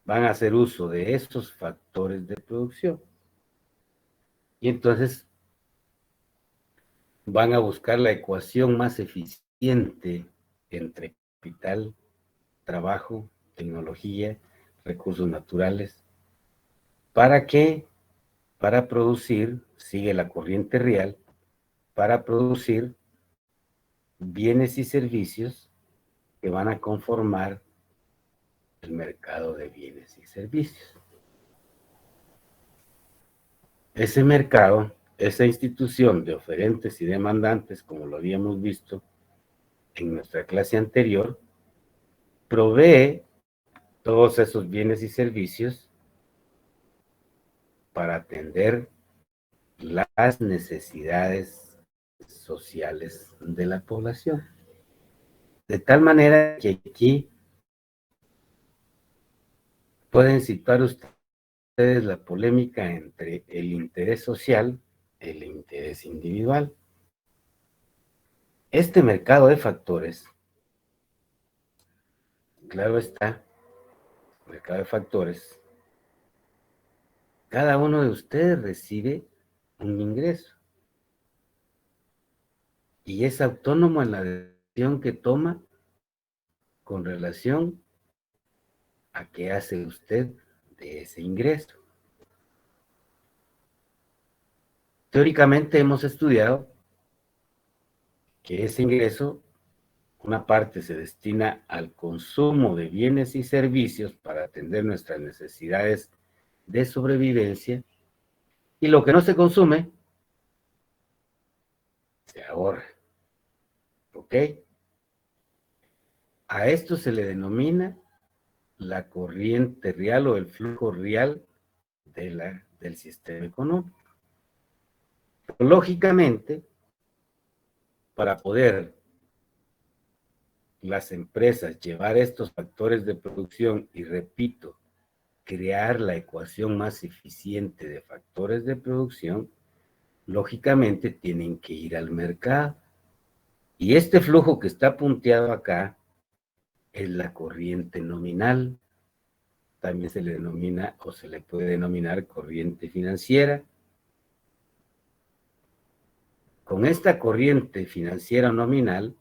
van a hacer uso de estos factores de producción. Y entonces van a buscar la ecuación más eficiente entre capital, trabajo, tecnología, recursos naturales. ¿Para qué? Para producir, sigue la corriente real, para producir bienes y servicios que van a conformar el mercado de bienes y servicios. Ese mercado, esa institución de oferentes y demandantes, como lo habíamos visto en nuestra clase anterior, provee todos esos bienes y servicios para atender las necesidades sociales de la población. De tal manera que aquí pueden situar ustedes la polémica entre el interés social y el interés individual. Este mercado de factores, claro está, mercado de factores, cada uno de ustedes recibe un ingreso y es autónomo en la decisión que toma con relación a qué hace usted de ese ingreso. Teóricamente hemos estudiado que ese ingreso, una parte se destina al consumo de bienes y servicios para atender nuestras necesidades de sobrevivencia, y lo que no se consume se ahorra. ¿Ok? A esto se le denomina la corriente real o el flujo real del sistema económico. Lógicamente, para poder las empresas llevar estos factores de producción y, repito, crear la ecuación más eficiente de factores de producción, lógicamente tienen que ir al mercado. Y este flujo que está punteado acá es la corriente nominal. También se le denomina o se le puede denominar corriente financiera. Con esta corriente financiera nominal,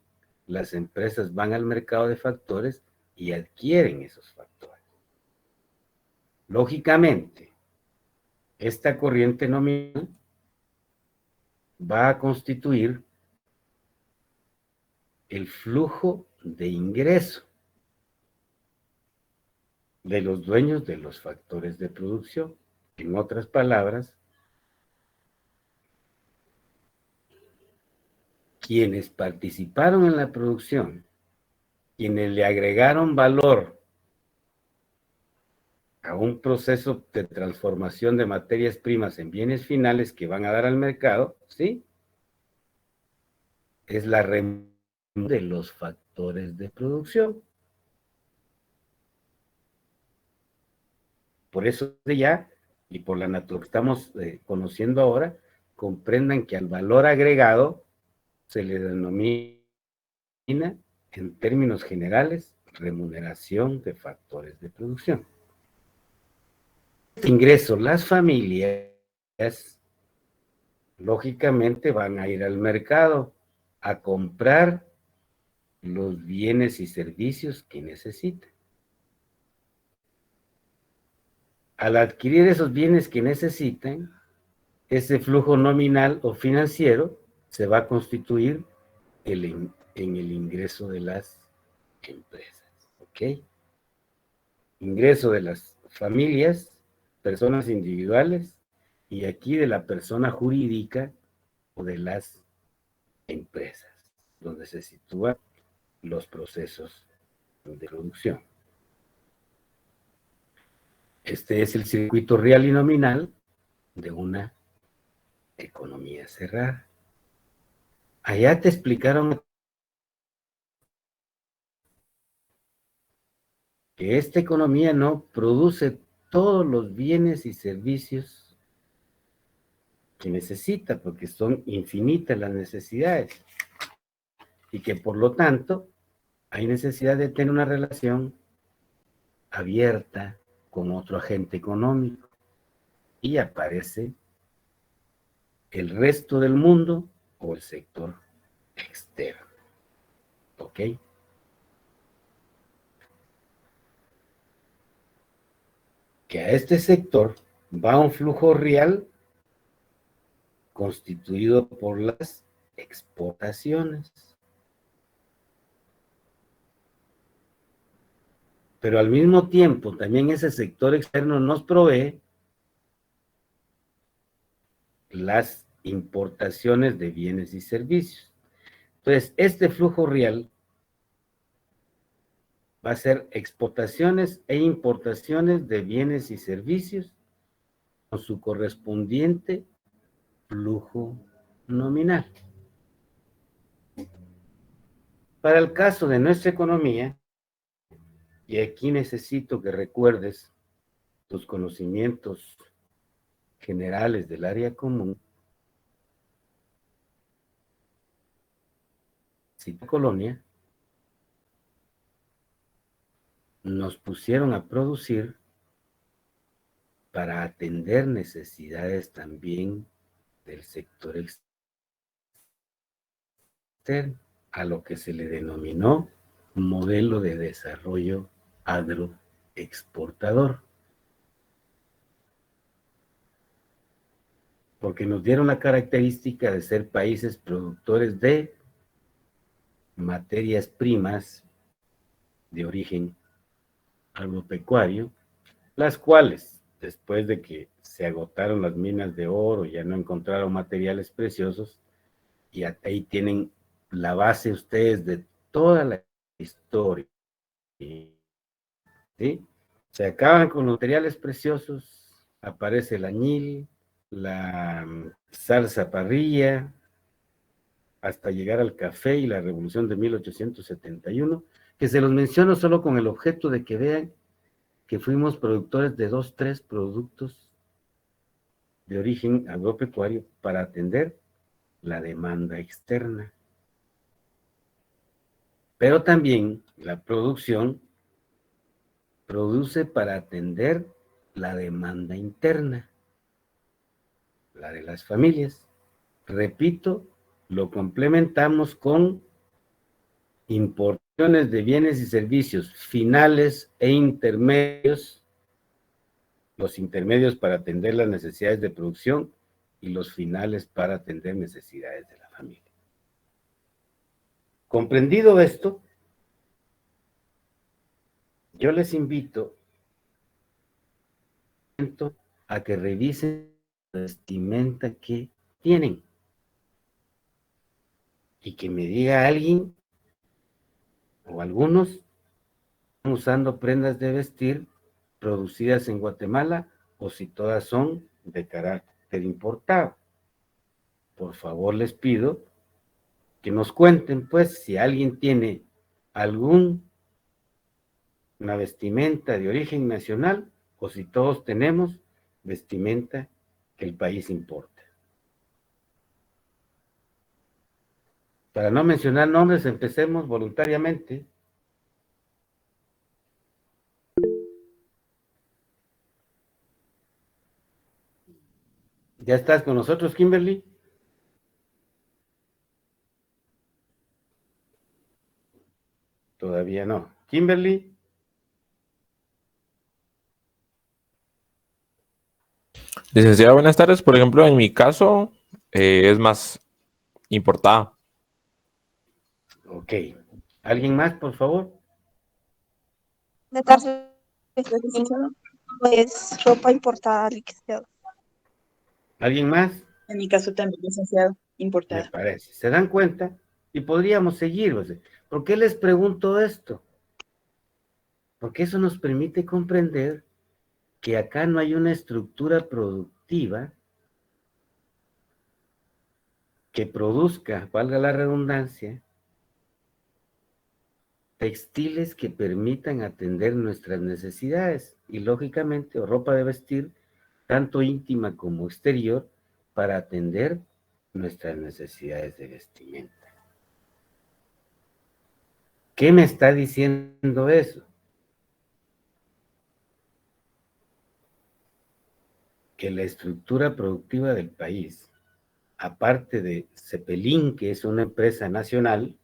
las empresas van al mercado de factores y adquieren esos factores. Lógicamente, esta corriente nominal va a constituir el flujo de ingreso de los dueños de los factores de producción. En otras palabras, quienes participaron en la producción, quienes le agregaron valor a un proceso de transformación de materias primas en bienes finales que van a dar al mercado, ¿sí? Es la remuneración de los factores de producción. Por eso ya, y por la naturaleza que estamos conociendo ahora, comprendan que al valor agregado se le denomina, en términos generales, remuneración de factores de producción. Este ingreso, las familias, lógicamente van a ir al mercado a comprar los bienes y servicios que necesitan. Al adquirir esos bienes que necesitan, ese flujo nominal o financiero se va a constituir en el ingreso de las empresas. ¿Ok? Ingreso de las familias, personas individuales, y aquí de la persona jurídica o de las empresas, donde se sitúan los procesos de producción. Este es el circuito real y nominal de una economía cerrada. Allá te explicaron que esta economía no produce todos los bienes y servicios que necesita, porque son infinitas las necesidades, y que por lo tanto hay necesidad de tener una relación abierta, con otro agente económico y aparece el resto del mundo o el sector externo. ¿Ok? Que a este sector va un flujo real constituido por las exportaciones. Pero al mismo tiempo, también ese sector externo nos provee las importaciones de bienes y servicios. Entonces, este flujo real va a ser exportaciones e importaciones de bienes y servicios con su correspondiente flujo nominal. Para el caso de nuestra economía, y aquí necesito que recuerdes tus conocimientos generales del área común, si colonia nos pusieron a producir para atender necesidades también del sector externo, a lo que se le denominó modelo de desarrollo agroexportador, porque nos dieron la característica de ser países productores de materias primas de origen agropecuario, las cuales, después de que se agotaron las minas de oro, ya no encontraron materiales preciosos, y ahí tienen la base ustedes de toda la historia, ¿sí? Se acaban con los materiales preciosos, aparece el añil, la salsa parrilla, hasta llegar al café y la revolución de 1871, que se los menciono solo con el objeto de que vean que fuimos productores de 2, 3 productos de origen agropecuario para atender la demanda externa. Pero también la producción produce para atender la demanda interna, la de las familias. Repito, lo complementamos con importaciones de bienes y servicios finales e intermedios, los intermedios para atender las necesidades de producción y los finales para atender necesidades de la familia. Comprendido esto, yo les invito a que revisen la vestimenta que tienen y que me diga alguien o algunos están usando prendas de vestir producidas en Guatemala o si todas son de carácter importado. Por favor, les pido que nos cuenten, pues, si alguien tiene alguna vestimenta de origen nacional o si todos tenemos vestimenta que el país importa. Para no mencionar nombres, empecemos voluntariamente. ¿Ya estás con nosotros, Kimberly? Todavía no. Kimberly. Licenciado, buenas tardes. Por ejemplo, en mi caso es más importada. Ok. ¿Alguien más, por favor? De tarde, pues ropa importada, licenciado. ¿Alguien más? En mi caso también, licenciado, Me importada. parece. ¿Se dan cuenta? Y podríamos seguir. O sea, ¿por qué les pregunto esto? Porque eso nos permite comprender que acá no hay una estructura productiva que produzca, valga la redundancia, textiles que permitan atender nuestras necesidades y lógicamente o ropa de vestir, tanto íntima como exterior, para atender nuestras necesidades de vestimenta. ¿Qué me está diciendo eso? que la estructura productiva del país, aparte de Cepelín, que es una empresa nacional,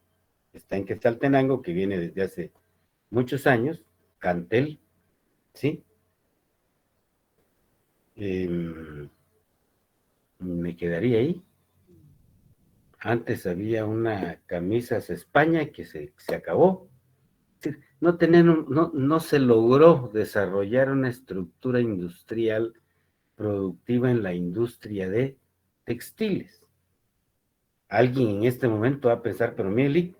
está en Quetzaltenango, que viene desde hace muchos años, Cantel, ¿sí? Me quedaría ahí. Antes había una Camisas España que se acabó. No se logró desarrollar una estructura industrial productiva en la industria de textiles. Alguien en este momento va a pensar, pero Mieli,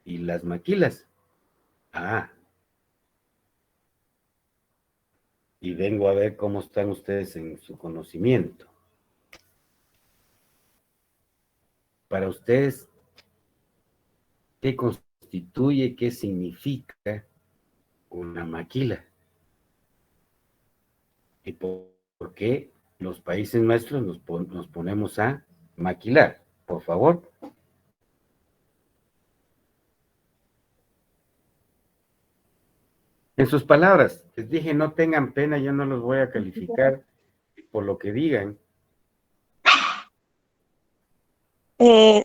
¿y las maquilas? Ah, y vengo a ver cómo están ustedes en su conocimiento. Para ustedes, ¿qué constituye, qué significa una maquila? ¿Y por qué los países nuestros nos ponemos a maquilar? Por favor. En sus palabras, les dije, no tengan pena, yo no los voy a calificar por lo que digan.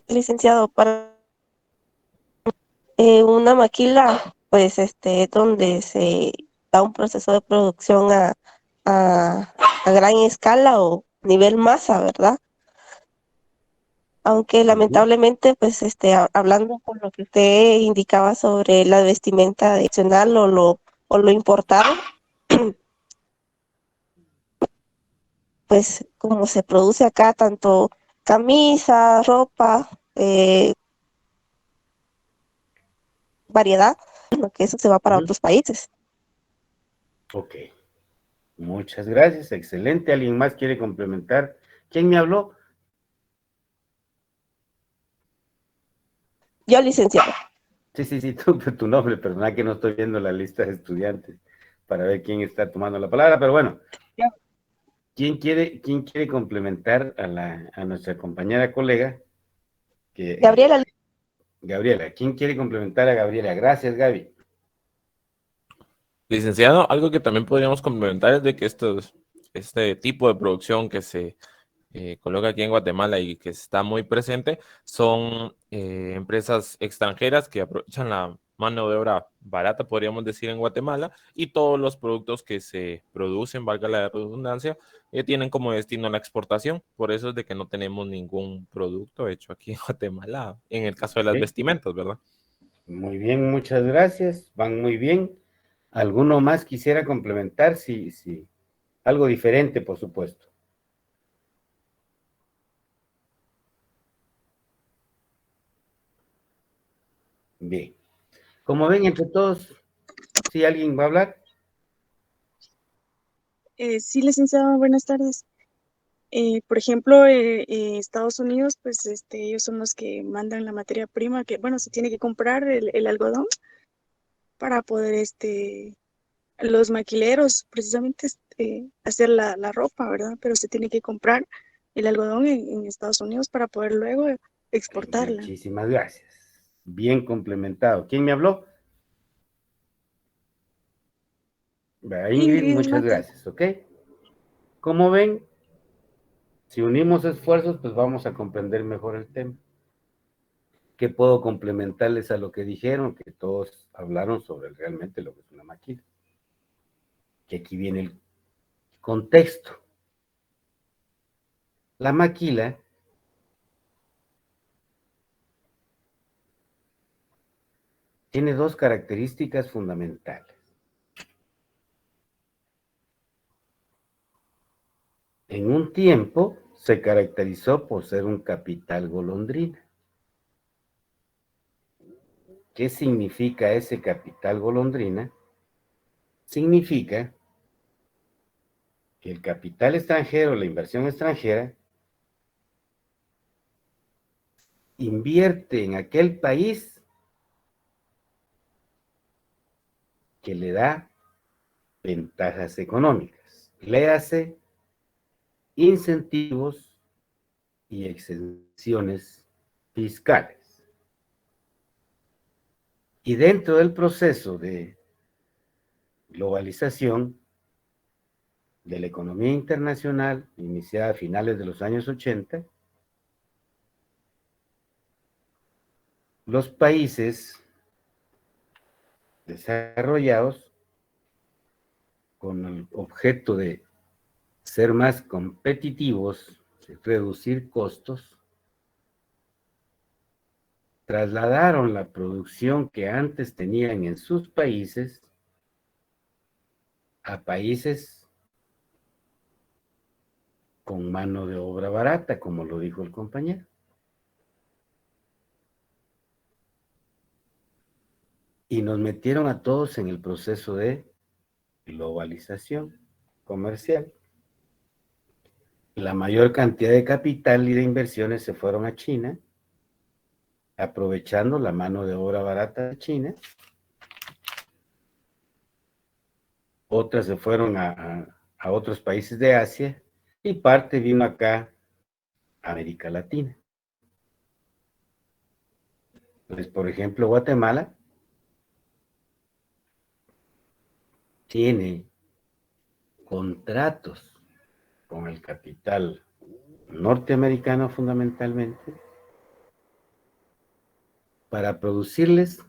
Licenciado, para una maquila, pues donde se da un proceso de producción a gran escala o nivel masa, ¿verdad? Aunque lamentablemente, pues hablando con lo que usted indicaba sobre la vestimenta adicional o lo importado, pues como se produce acá tanto camisa, ropa, variedad, lo que eso se va para otros países. Ok, muchas gracias, excelente. ¿Alguien más quiere complementar? ¿Quién me habló? Yo, licenciado. Sí, tu nombre, perdona que no estoy viendo la lista de estudiantes para ver quién está tomando la palabra, pero bueno, quién quiere complementar a nuestra compañera colega? Gabriela. Gabriela, ¿quién quiere complementar a Gabriela? Gracias, Gaby. Licenciado, algo que también podríamos complementar es de que este tipo de producción que se coloca aquí en Guatemala y que está muy presente son empresas extranjeras que aprovechan la mano de obra barata, podríamos decir, en Guatemala, y todos los productos que se producen, valga la redundancia, tienen como destino la exportación. Por eso es de que no tenemos ningún producto hecho aquí en Guatemala, en el caso de las vestimentas, ¿verdad? Muy bien, muchas gracias. Van muy bien. ¿Alguno más quisiera complementar? Sí. Algo diferente, por supuesto. Bien. Como ven, entre todos, ¿sí alguien va a hablar? Sí, licenciado, buenas tardes. Por ejemplo, Estados Unidos, pues ellos son los que mandan la materia prima, que bueno, se tiene que comprar el algodón para poder los maquileros precisamente hacer la ropa, ¿verdad? Pero se tiene que comprar el algodón en Estados Unidos para poder luego exportarla. Muchísimas gracias. Bien complementado. ¿Quién me habló? Ingrid, Ingrid muchas Hernández. gracias, ¿ok? Como ven, si unimos esfuerzos, pues vamos a comprender mejor el tema. ¿Qué puedo complementarles a lo que dijeron? Que todos hablaron sobre realmente lo que es una máquina. Que aquí viene el contexto. La maquila tiene dos características fundamentales. En un tiempo se caracterizó por ser un capital golondrina. ¿Qué significa ese capital golondrina? Significa que el capital extranjero, la inversión extranjera, invierte en aquel país que le da ventajas económicas. Léase incentivos y exenciones fiscales. Y dentro del proceso de globalización, de la economía internacional, iniciada a finales de los años 80, los países desarrollados, con el objeto de ser más competitivos, reducir costos, trasladaron la producción que antes tenían en sus países a países con mano de obra barata, como lo dijo el compañero. Y nos metieron a todos en el proceso de globalización comercial. La mayor cantidad de capital y de inversiones se fueron a China, aprovechando la mano de obra barata de China. Otras se fueron a otros países de Asia y parte vino acá a América Latina. Pues, por ejemplo, Guatemala tiene contratos con el capital norteamericano fundamentalmente para producirles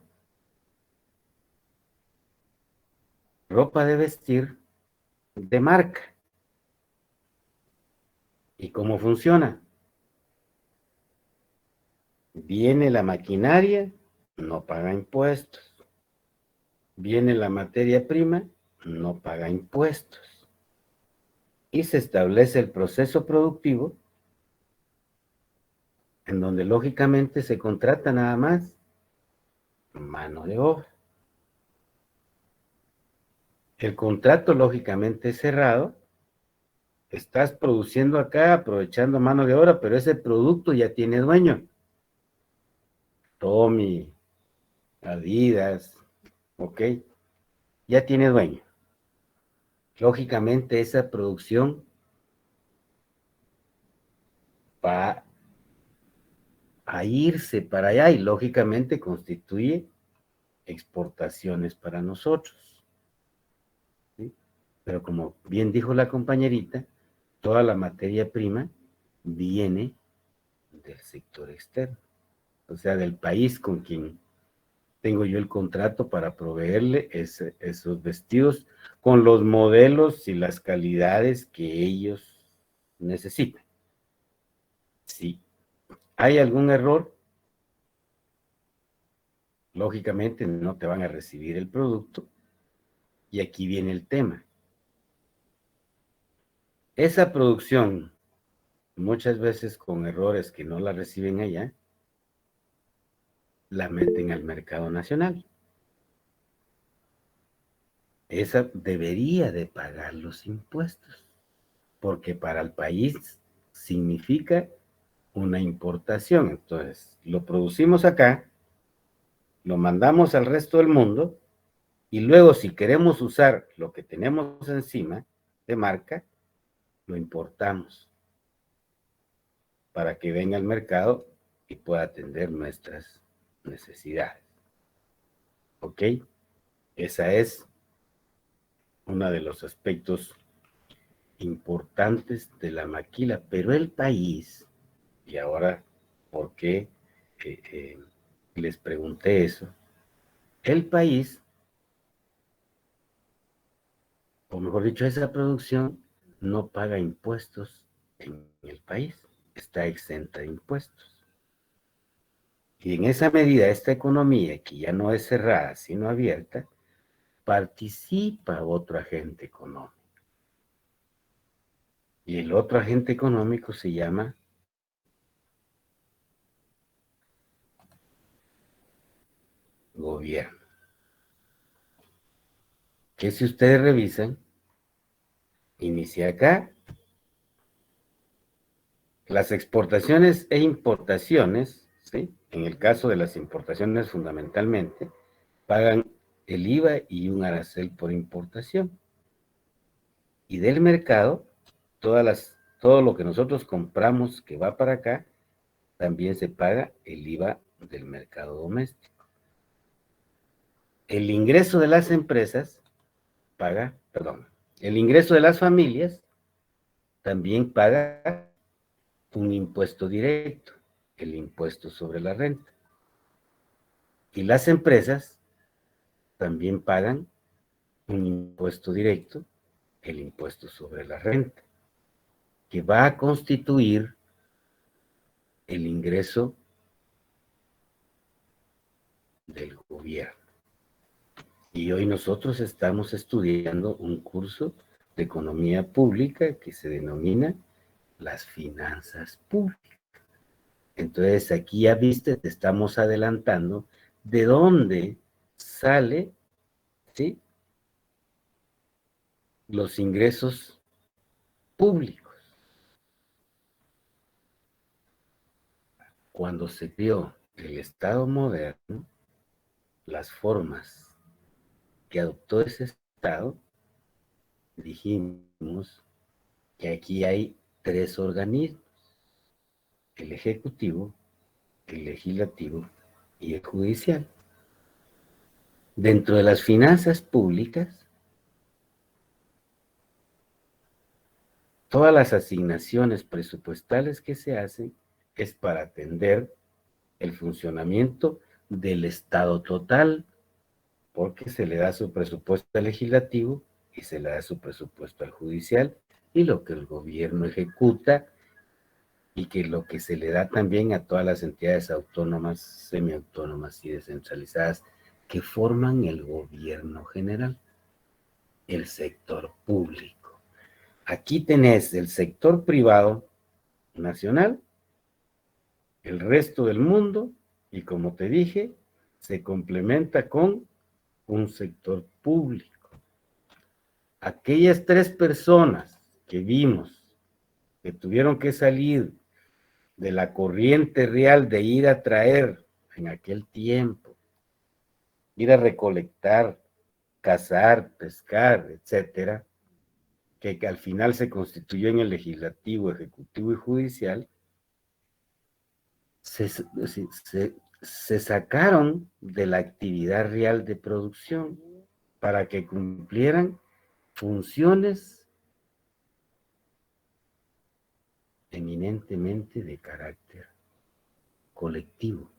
ropa de vestir de marca. ¿Y cómo funciona? Viene la maquinaria, no paga impuestos. Viene la materia prima, no paga impuestos. Y se establece el proceso productivo en donde lógicamente se contrata nada más mano de obra. El contrato lógicamente es cerrado. Estás produciendo acá, aprovechando mano de obra, pero ese producto ya tiene dueño. Tommy, Adidas, ok, ya tiene dueño. Lógicamente esa producción va a irse para allá y lógicamente constituye exportaciones para nosotros. ¿Sí? Pero como bien dijo la compañerita, toda la materia prima viene del sector externo, o sea, del país con quien tengo yo el contrato para proveerle esos vestidos con los modelos y las calidades que ellos necesitan. Si hay algún error, lógicamente no te van a recibir el producto. Y aquí viene el tema. Esa producción, muchas veces con errores que no la reciben allá, la meten al mercado nacional. Esa debería de pagar los impuestos, porque para el país significa una importación. Entonces, lo producimos acá, lo mandamos al resto del mundo, y luego si queremos usar lo que tenemos encima de marca, lo importamos para que venga al mercado y pueda atender nuestras necesidades. ¿Ok? Esa es uno de los aspectos importantes de la maquila, pero el país, y ahora, ¿por qué les pregunté eso? El país, o mejor dicho, esa producción no paga impuestos en el país, está exenta de impuestos. Y en esa medida, esta economía, que ya no es cerrada, sino abierta, participa otro agente económico. Y el otro agente económico se llama gobierno. Que si ustedes revisan, inicia acá. Las exportaciones e importaciones, ¿sí? En el caso de las importaciones fundamentalmente, pagan el IVA y un arancel por importación. Y del mercado, todo lo que nosotros compramos que va para acá, también se paga el IVA del mercado doméstico. El ingreso de las empresas El ingreso de las familias también paga un impuesto directo, el impuesto sobre la renta. Y las empresas también pagan un impuesto directo, el impuesto sobre la renta, que va a constituir el ingreso del gobierno. Y hoy nosotros estamos estudiando un curso de economía pública que se denomina las finanzas públicas. Entonces aquí ya viste, te estamos adelantando de dónde sale, ¿sí?, los ingresos públicos. Cuando se dio el Estado moderno, las formas que adoptó ese Estado, dijimos que aquí hay 3 organismos: el Ejecutivo, el Legislativo y el Judicial. Dentro de las finanzas públicas, todas las asignaciones presupuestales que se hacen es para atender el funcionamiento del Estado total, porque se le da su presupuesto al legislativo y se le da su presupuesto al judicial, y lo que el gobierno ejecuta y que lo que se le da también a todas las entidades autónomas, semiautónomas y descentralizadas que forman el gobierno general, el sector público. Aquí tenés el sector privado nacional, el resto del mundo, y como te dije, se complementa con un sector público. Aquellas 3 personas que vimos que tuvieron que salir de la corriente real de ir a traer en aquel tiempo, ir a recolectar, cazar, pescar, etcétera, que al final se constituyó en el legislativo, ejecutivo y judicial, se sacaron de la actividad real de producción para que cumplieran funciones eminentemente de carácter colectivo,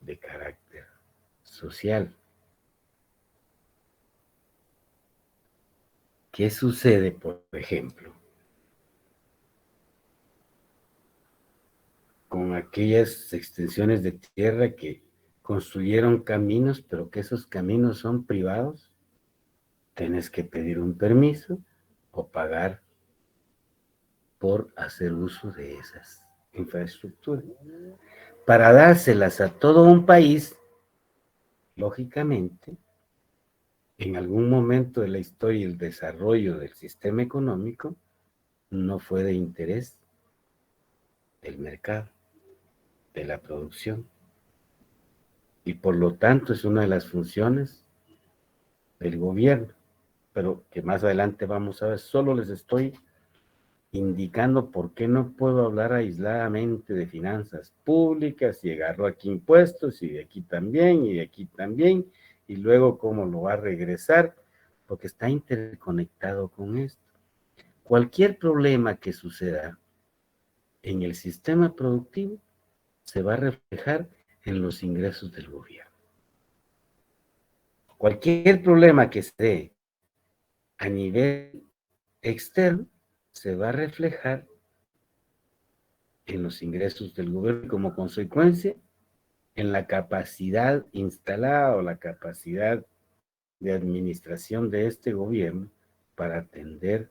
de carácter social. ¿Qué sucede, por ejemplo, con aquellas extensiones de tierra que construyeron caminos, pero que esos caminos son privados? Tienes que pedir un permiso o pagar por hacer uso de esas infraestructuras. Para dárselas a todo un país, lógicamente, en algún momento de la historia y el desarrollo del sistema económico, no fue de interés del mercado, de la producción. Y por lo tanto es una de las funciones del gobierno, pero que más adelante vamos a ver. Solo les estoy indicando por qué no puedo hablar aisladamente de finanzas públicas y agarro aquí impuestos y de aquí también y de aquí también, y luego cómo lo va a regresar, porque está interconectado con esto. Cualquier problema que suceda en el sistema productivo se va a reflejar en los ingresos del gobierno. Cualquier problema que esté a nivel externo se va a reflejar en los ingresos del gobierno, como consecuencia en la capacidad instalada o la capacidad de administración de este gobierno para atender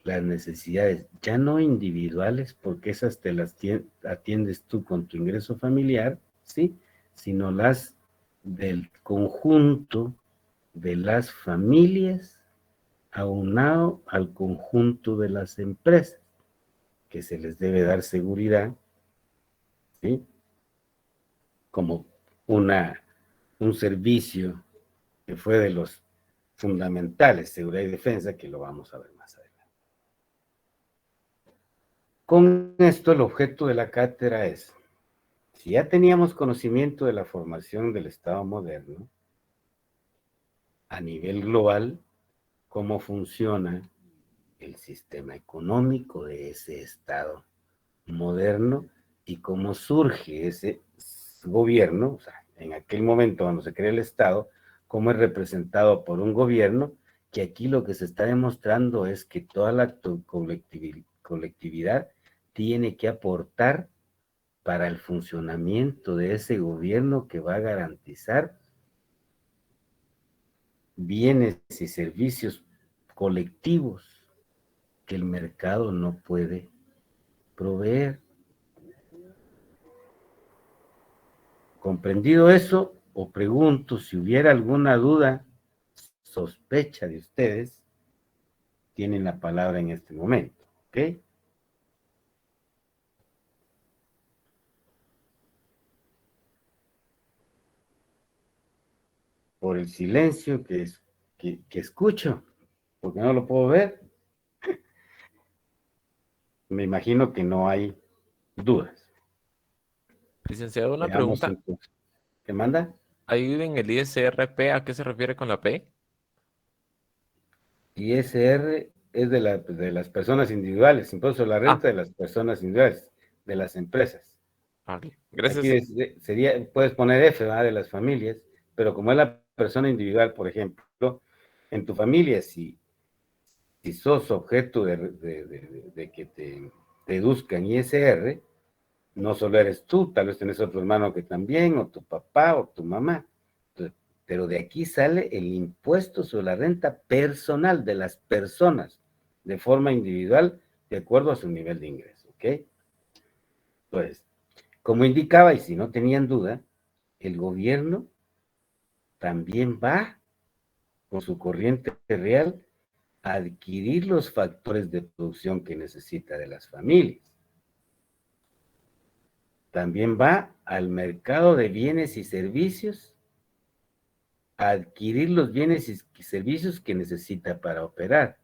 las necesidades, ya no individuales, porque esas te las atiendes tú con tu ingreso familiar, ¿sí?, sino las del conjunto de las familias aunado al conjunto de las empresas, que se les debe dar seguridad, ¿sí?, como un servicio que fue de los fundamentales, seguridad y defensa, que lo vamos a ver más adelante. Con esto, el objeto de la cátedra es, si ya teníamos conocimiento de la formación del Estado moderno, a nivel global, cómo funciona el sistema económico de ese Estado moderno y cómo surge ese gobierno, o sea, en aquel momento cuando se crea el Estado, cómo es representado por un gobierno, que aquí lo que se está demostrando es que toda la colectividad tiene que aportar para el funcionamiento de ese gobierno que va a garantizar bienes y servicios colectivos que el mercado no puede proveer. Comprendido eso, o pregunto si hubiera alguna duda, sospecha de ustedes, tienen la palabra en este momento, ¿ok? Por el silencio que escucho, porque no lo puedo ver, me imagino que no hay dudas. Licenciado, una Veamos pregunta. entonces. ¿Qué manda? Ahí en el ISRP, ¿a qué se refiere con la P? ISR es de las personas individuales, impuesto a la renta de las personas individuales, de las empresas. Vale. Gracias. Aquí sería, puedes poner F, ¿verdad? De las familias, pero como es la persona individual, por ejemplo, en tu familia, si sos objeto de que te deduzcan ISR, no solo eres tú, tal vez tenés otro hermano que también, o tu papá, o tu mamá. Entonces, pero de aquí sale el impuesto sobre la renta personal de las personas, de forma individual, de acuerdo a su nivel de ingreso, ¿ok? Entonces, como indicaba, y si no tenían duda, el gobierno también va con su corriente real a adquirir los factores de producción que necesita de las familias. También va al mercado de bienes y servicios a adquirir los bienes y servicios que necesita para operar.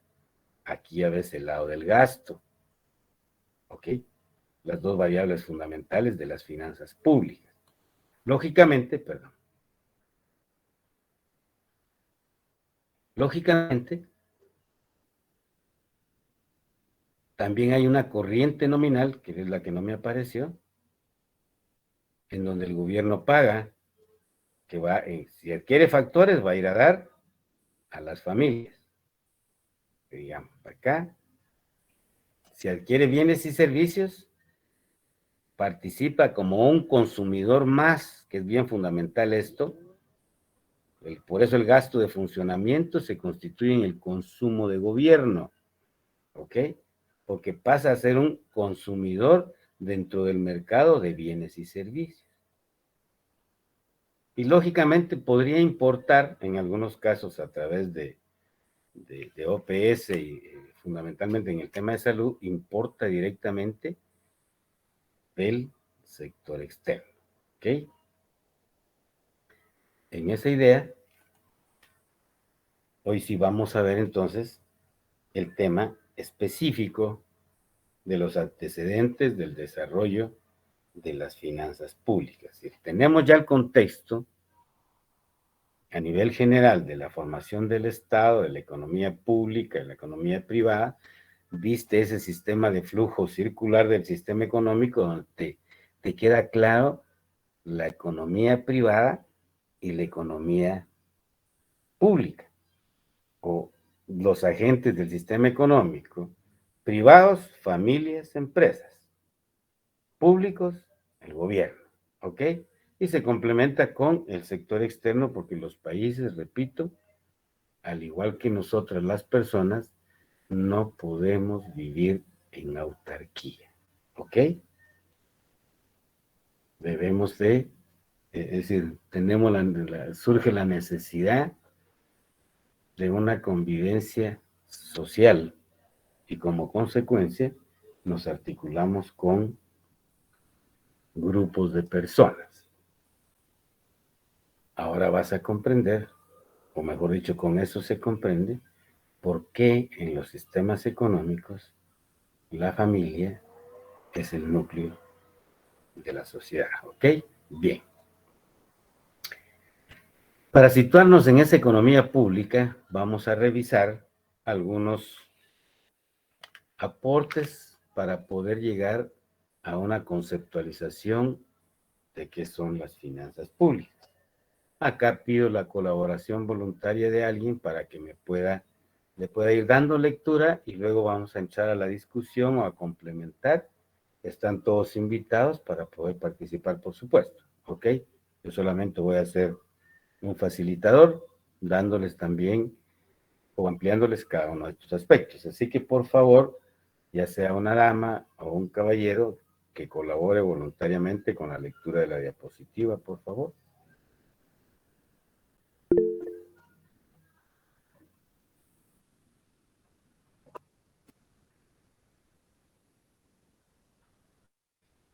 Aquí ya ves el lado del gasto, ¿ok? Las dos variables fundamentales de las finanzas públicas. Lógicamente, también hay una corriente nominal, que es la que no me apareció, en donde el gobierno paga, que va, si adquiere factores, va a ir a dar a las familias. Digamos, acá, si adquiere bienes y servicios, participa como un consumidor más, que es bien fundamental esto. Por eso el gasto de funcionamiento se constituye en el consumo de gobierno, ¿ok? Porque pasa a ser un consumidor dentro del mercado de bienes y servicios. Y lógicamente podría importar, en algunos casos a través de OPS y fundamentalmente en el tema de salud, importa directamente del sector externo, ¿ok? En esa idea, hoy sí vamos a ver entonces el tema específico de los antecedentes del desarrollo de las finanzas públicas. Si tenemos ya el contexto a nivel general de la formación del Estado, de la economía pública, de la economía privada, viste ese sistema de flujo circular del sistema económico donde te queda claro la economía privada y la economía pública, o los agentes del sistema económico, privados, familias, empresas, públicos, el gobierno, ¿ok? Y se complementa con el sector externo porque los países, repito, al igual que nosotras las personas, no podemos vivir en autarquía, ¿ok? Debemos de, es decir, tenemos surge la necesidad de una convivencia social y como consecuencia nos articulamos con grupos de personas. Ahora vas a comprender, o mejor dicho, con eso se comprende, por qué en los sistemas económicos la familia es el núcleo de la sociedad, ¿ok? Bien. Para situarnos en esa economía pública, vamos a revisar algunos aportes para poder llegar a una conceptualización de qué son las finanzas públicas. Acá pido la colaboración voluntaria de alguien para que le pueda ir dando lectura y luego vamos a entrar a la discusión o a complementar. Están todos invitados para poder participar, por supuesto, ¿ok? Yo solamente voy a ser un facilitador, dándoles también o ampliándoles cada uno de estos aspectos. Así que, por favor, ya sea una dama o un caballero, que colabore voluntariamente con la lectura de la diapositiva, por favor.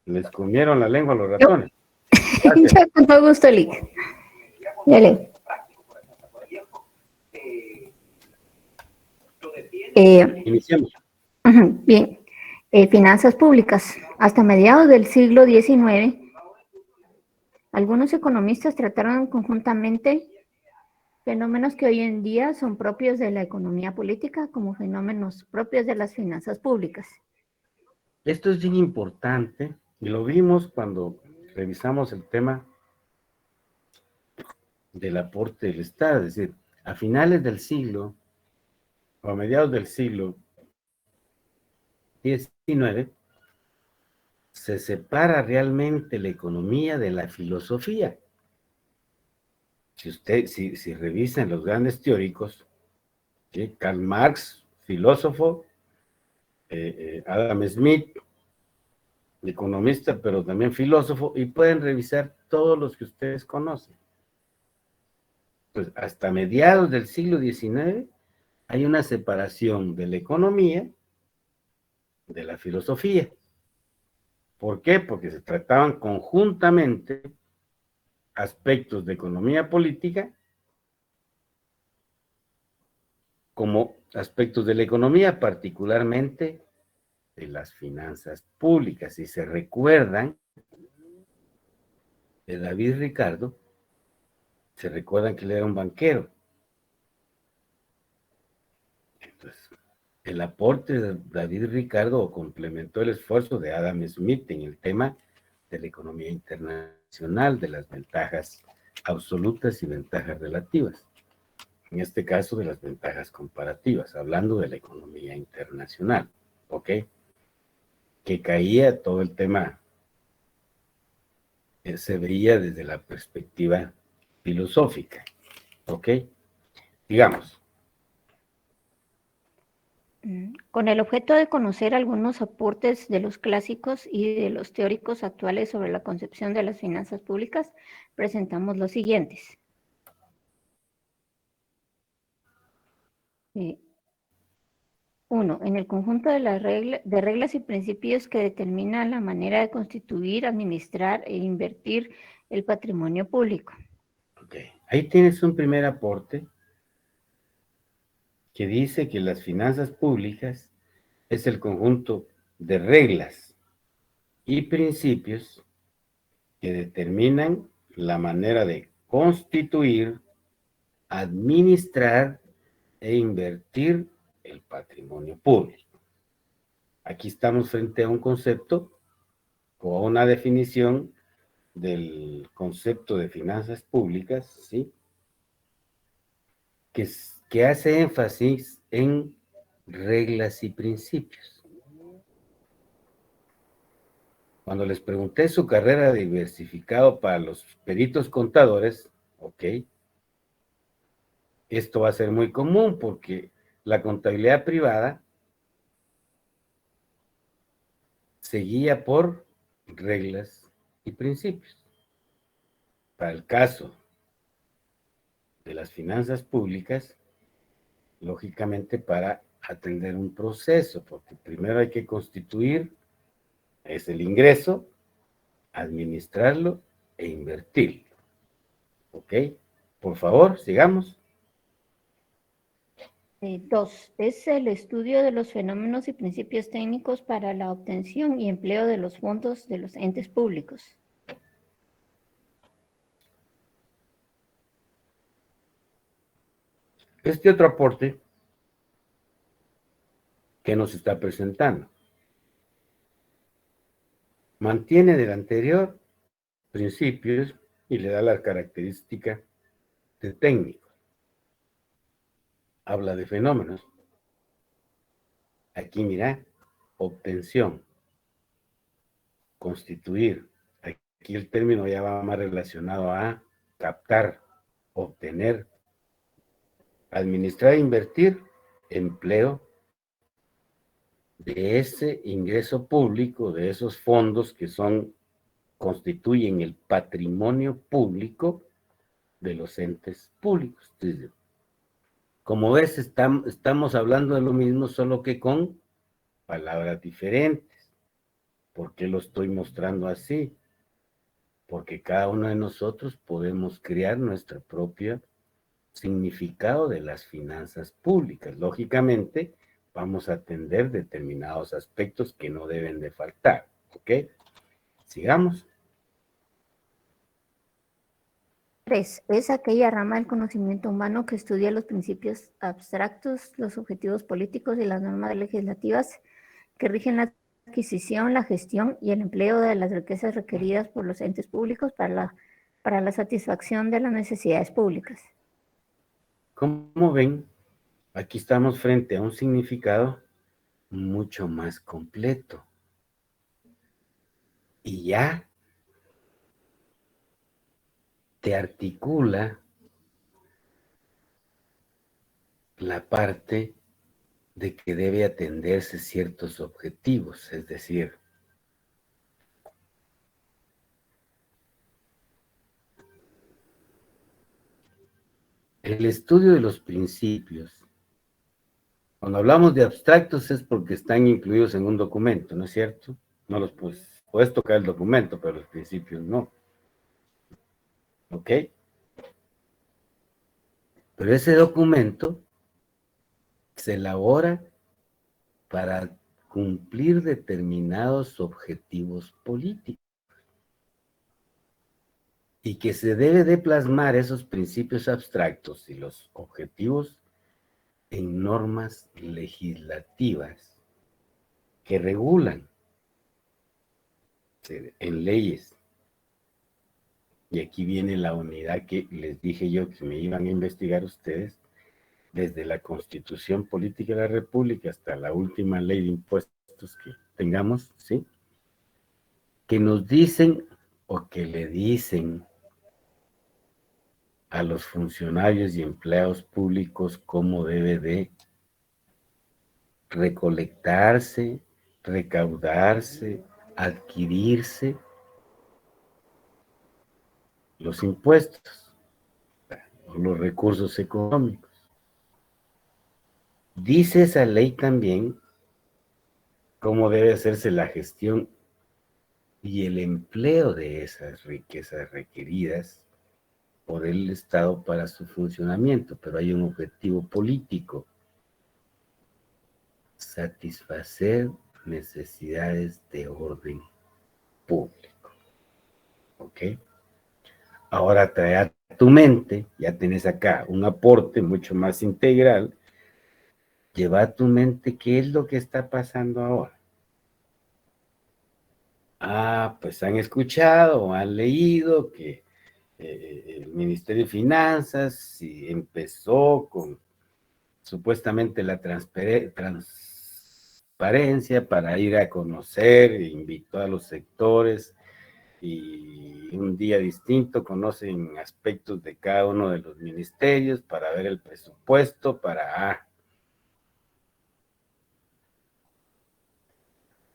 Les comieron la lengua a los ratones. Gracias. Ya, con todo gusto, Lick. Dale. Iniciemos. Bien. Finanzas públicas. Hasta mediados del siglo XIX, algunos economistas trataron conjuntamente fenómenos que hoy en día son propios de la economía política como fenómenos propios de las finanzas públicas. Esto es bien importante y lo vimos cuando revisamos el tema del aporte del Estado. Es decir, a finales del siglo o a mediados del siglo XIX se separa realmente la economía de la filosofía. Si revisan los grandes teóricos, ¿sí? Karl Marx, filósofo, Adam Smith, economista, pero también filósofo, y pueden revisar todos los que ustedes conocen. Pues hasta mediados del siglo XIX hay una separación de la economía de la filosofía. ¿Por qué? Porque se trataban conjuntamente aspectos de economía política como aspectos de la economía, particularmente de las finanzas públicas. Si se recuerdan de David Ricardo, se recuerdan que él era un banquero. Entonces, el aporte de David Ricardo complementó el esfuerzo de Adam Smith en el tema de la economía internacional, de las ventajas absolutas y ventajas relativas. En este caso, de las ventajas comparativas, hablando de la economía internacional, ¿ok? Que caía todo el tema, se veía desde la perspectiva filosófica, ¿ok? Digamos. Con el objeto de conocer algunos aportes de los clásicos y de los teóricos actuales sobre la concepción de las finanzas públicas, presentamos los siguientes. Uno, en el conjunto de reglas y principios que determinan la manera de constituir, administrar e invertir el patrimonio público. Ok, ahí tienes un primer aporte que dice que las finanzas públicas es el conjunto de reglas y principios que determinan la manera de constituir, administrar e invertir el patrimonio público. Aquí estamos frente a un concepto o a una definición del concepto de finanzas públicas, ¿sí? Que hace énfasis en reglas y principios. Cuando les pregunté su carrera de diversificado para los peritos contadores, ok, esto va a ser muy común porque la contabilidad privada se guía por reglas y principios. Para el caso de las finanzas públicas, lógicamente para atender un proceso, porque primero hay que constituir, es el ingreso, administrarlo e invertirlo. ¿Ok? Por favor, sigamos. 2. Es el estudio de los fenómenos y principios técnicos para la obtención y empleo de los fondos de los entes públicos. Este otro aporte ¿Qué nos está presentando? Mantiene del anterior principios y le da la característica de técnico. Habla de fenómenos. Aquí mira, obtención, constituir. Aquí el término ya va más relacionado a captar, obtener, administrar e invertir, empleo de ese ingreso público, de esos fondos que constituyen el patrimonio público de los entes públicos. Entonces, como ves, estamos hablando de lo mismo, solo que con palabras diferentes. ¿Por qué lo estoy mostrando así? Porque cada uno de nosotros podemos crear nuestro propio significado de las finanzas públicas. Lógicamente, vamos a atender determinados aspectos que no deben de faltar. ¿Ok? Sigamos. 3. Es aquella rama del conocimiento humano que estudia los principios abstractos, los objetivos políticos y las normas legislativas que rigen la adquisición, la gestión y el empleo de las riquezas requeridas por los entes públicos para la satisfacción de las necesidades públicas. Como ven, aquí estamos frente a un significado mucho más completo. Y ya te articula la parte de que debe atenderse ciertos objetivos, es decir, el estudio de los principios. Cuando hablamos de abstractos es porque están incluidos en un documento, ¿no es cierto? No los puedes tocar el documento, pero los principios no. ¿Ok? Pero ese documento se elabora para cumplir determinados objetivos políticos y que se debe de plasmar esos principios abstractos y los objetivos en normas legislativas que regulan, en leyes. Y aquí viene la unidad que les dije yo que me iban a investigar ustedes, desde la Constitución Política de la República hasta la última ley de impuestos que tengamos, ¿sí? Que nos dicen o que le dicen a los funcionarios y empleados públicos cómo debe de recolectarse, recaudarse, adquirirse los impuestos o los recursos económicos. Dice esa ley también cómo debe hacerse la gestión y el empleo de esas riquezas requeridas por el Estado para su funcionamiento, pero hay un objetivo político: satisfacer necesidades de orden público. ¿Ok? Ahora trae a tu mente, ya tenés acá un aporte mucho más integral, lleva a tu mente qué es lo que está pasando ahora. Pues han escuchado o han leído que el Ministerio de Finanzas empezó con supuestamente la transparencia para ir a conocer, invitó a los sectores y un día distinto conocen aspectos de cada uno de los ministerios para ver el presupuesto, para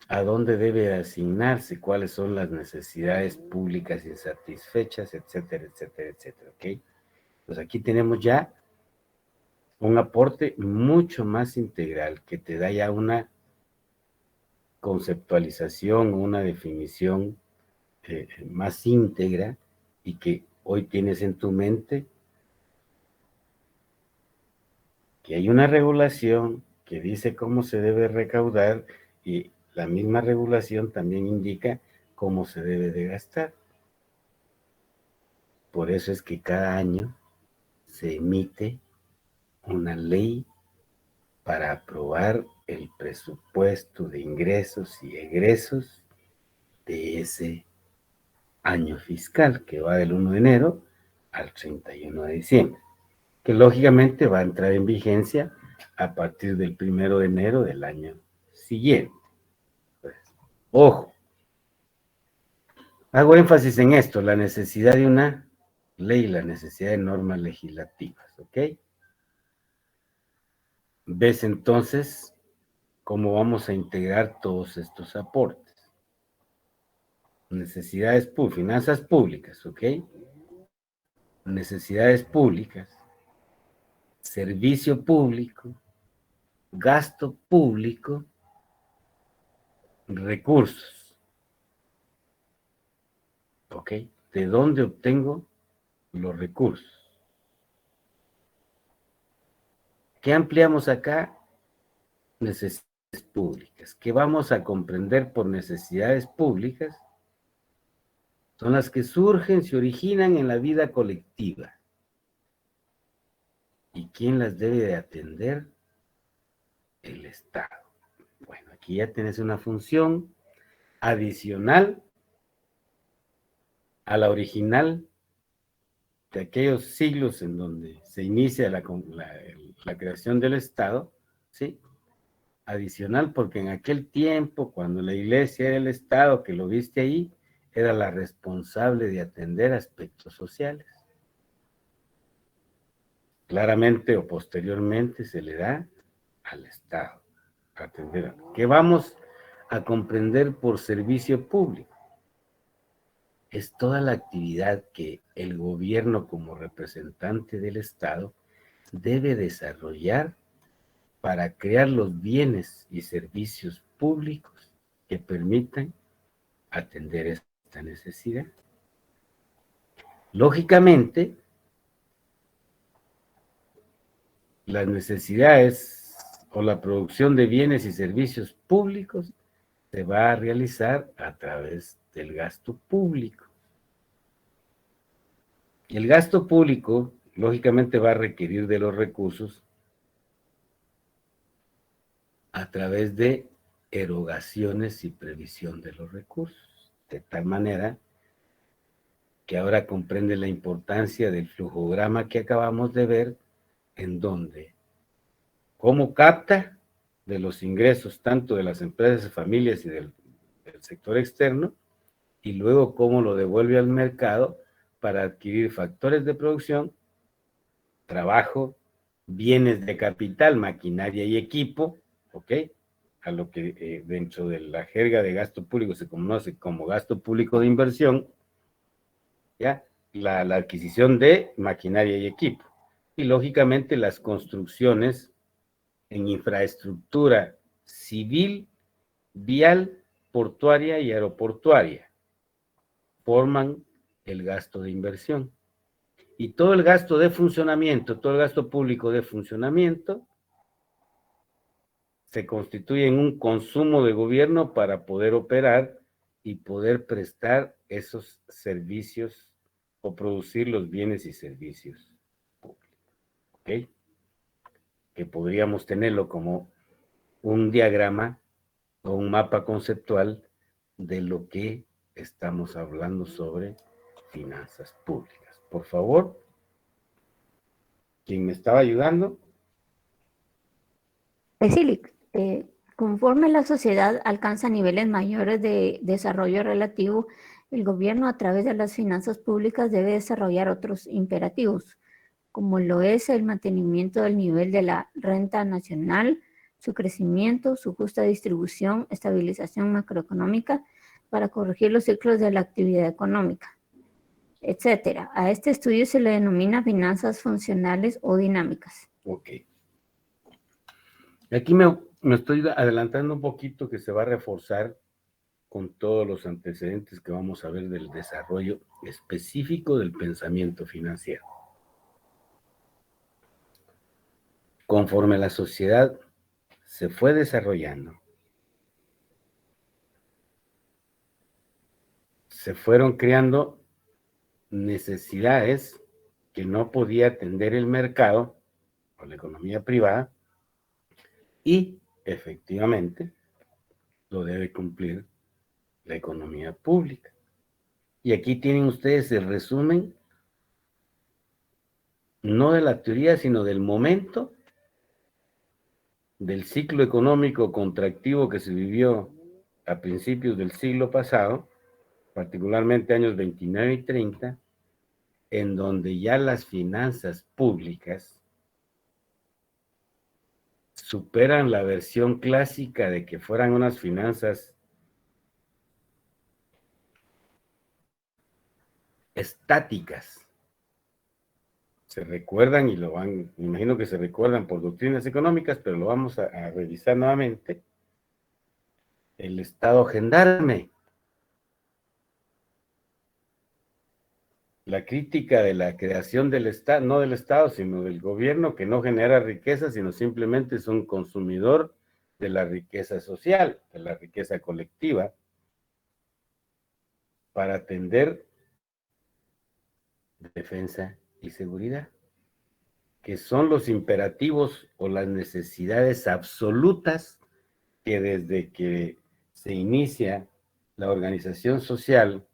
a dónde debe asignarse, cuáles son las necesidades públicas insatisfechas, etcétera, etcétera, etcétera, ¿ok? Pues aquí tenemos ya un aporte mucho más integral que te da ya una conceptualización, una definición más íntegra y que hoy tienes en tu mente que hay una regulación que dice cómo se debe recaudar y la misma regulación también indica cómo se debe de gastar. Por eso es que cada año se emite una ley para aprobar el presupuesto de ingresos y egresos de ese año fiscal que va del 1 de enero al 31 de diciembre, que lógicamente va a entrar en vigencia a partir del 1 de enero del año siguiente. Pues, ojo, hago énfasis en esto, la necesidad de una ley, la necesidad de normas legislativas, ¿ok? ¿Ves entonces cómo vamos a integrar todos estos aportes? Necesidades públicas, finanzas públicas, ¿ok? Necesidades públicas, servicio público, gasto público, recursos, ¿ok? ¿De dónde obtengo los recursos? ¿Qué ampliamos acá? Necesidades públicas. ¿Qué vamos a comprender por necesidades públicas? Son las que surgen, se originan en la vida colectiva. ¿Y quién las debe de atender? El Estado. Bueno, aquí ya tienes una función adicional a la original de aquellos siglos en donde se inicia la creación del Estado, ¿sí? Adicional porque en aquel tiempo, cuando la iglesia era el Estado, que lo viste ahí, era la responsable de atender aspectos sociales. Claramente o posteriormente se le da al Estado atender. ¿Qué vamos a comprender por servicio público? Es toda la actividad que el gobierno como representante del Estado debe desarrollar para crear los bienes y servicios públicos que permitan atender esta necesidad. Lógicamente, las necesidades o la producción de bienes y servicios públicos se va a realizar a través del gasto público. Y el gasto público, lógicamente, va a requerir de los recursos a través de erogaciones y previsión de los recursos, de tal manera que ahora comprende la importancia del flujograma que acabamos de ver, en donde cómo capta de los ingresos tanto de las empresas, familias y del sector externo, y luego cómo lo devuelve al mercado para adquirir factores de producción, trabajo, bienes de capital, maquinaria y equipo, ¿ok? A lo que dentro de la jerga de gasto público se conoce como gasto público de inversión, ¿ya? La adquisición de maquinaria y equipo. Y lógicamente las construcciones en infraestructura civil, vial, portuaria y aeroportuaria forman el gasto de inversión. Y todo el gasto de funcionamiento, todo el gasto público de funcionamiento se constituye en un consumo de gobierno para poder operar y poder prestar esos servicios o producir los bienes y servicios públicos. ¿Ok? Que podríamos tenerlo como un diagrama o un mapa conceptual de lo que estamos hablando sobre finanzas públicas. Por favor, ¿quién me estaba ayudando? Cecilia, conforme la sociedad alcanza niveles mayores de desarrollo relativo, el gobierno a través de las finanzas públicas debe desarrollar otros imperativos, como lo es el mantenimiento del nivel de la renta nacional, su crecimiento, su justa distribución, estabilización macroeconómica para corregir los ciclos de la actividad económica, etcétera. A este estudio se le denomina finanzas funcionales o dinámicas. Ok. Aquí me estoy adelantando un poquito que se va a reforzar con todos los antecedentes que vamos a ver del desarrollo específico del pensamiento financiero. Conforme la sociedad se fue desarrollando, se fueron creando necesidades que no podía atender el mercado o la economía privada, y efectivamente lo debe cumplir la economía pública. Y aquí tienen ustedes el resumen, no de la teoría, sino del momento del ciclo económico contractivo que se vivió a principios del siglo pasado, particularmente años 29 y 30, en donde ya las finanzas públicas superan la versión clásica de que fueran unas finanzas estáticas. Se recuerdan y lo van, me imagino que se recuerdan por doctrinas económicas, pero lo vamos a revisar nuevamente. El Estado gendarme. La crítica de la creación del Estado, no del Estado, sino del gobierno, que no genera riqueza, sino simplemente es un consumidor de la riqueza social, de la riqueza colectiva, para atender defensa y seguridad, que son los imperativos o las necesidades absolutas que desde que se inicia la organización social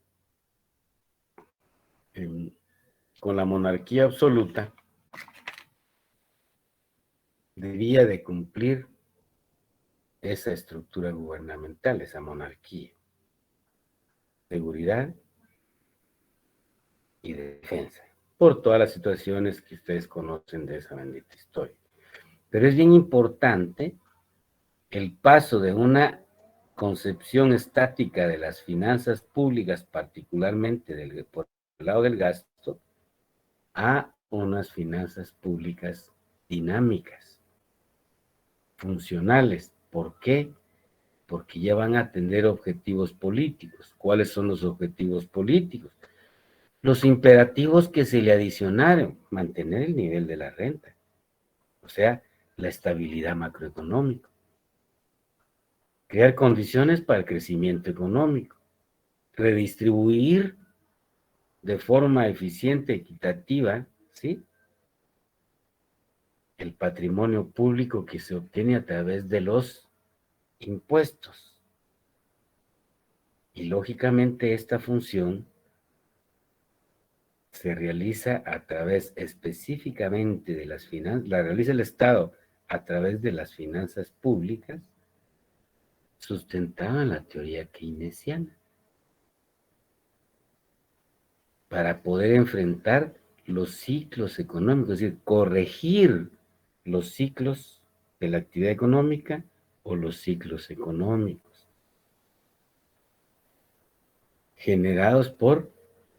con la monarquía absoluta, debía de cumplir esa estructura gubernamental, esa monarquía. Seguridad y defensa, por todas las situaciones que ustedes conocen de esa bendita historia. Pero es bien importante el paso de una concepción estática de las finanzas públicas, particularmente por el lado del gasto, a unas finanzas públicas dinámicas, funcionales. ¿Por qué? Porque ya van a atender objetivos políticos. ¿Cuáles son los objetivos políticos? Los imperativos que se le adicionaron: mantener el nivel de la renta, o sea, la estabilidad macroeconómica, crear condiciones para el crecimiento económico, redistribuir de forma eficiente, equitativa, ¿sí?, el patrimonio público que se obtiene a través de los impuestos. Y lógicamente esta función se realiza a través específicamente de las finanzas, la realiza el Estado a través de las finanzas públicas, sustentada en la teoría keynesiana, para poder enfrentar los ciclos económicos, es decir, corregir los ciclos de la actividad económica o los ciclos económicos generados por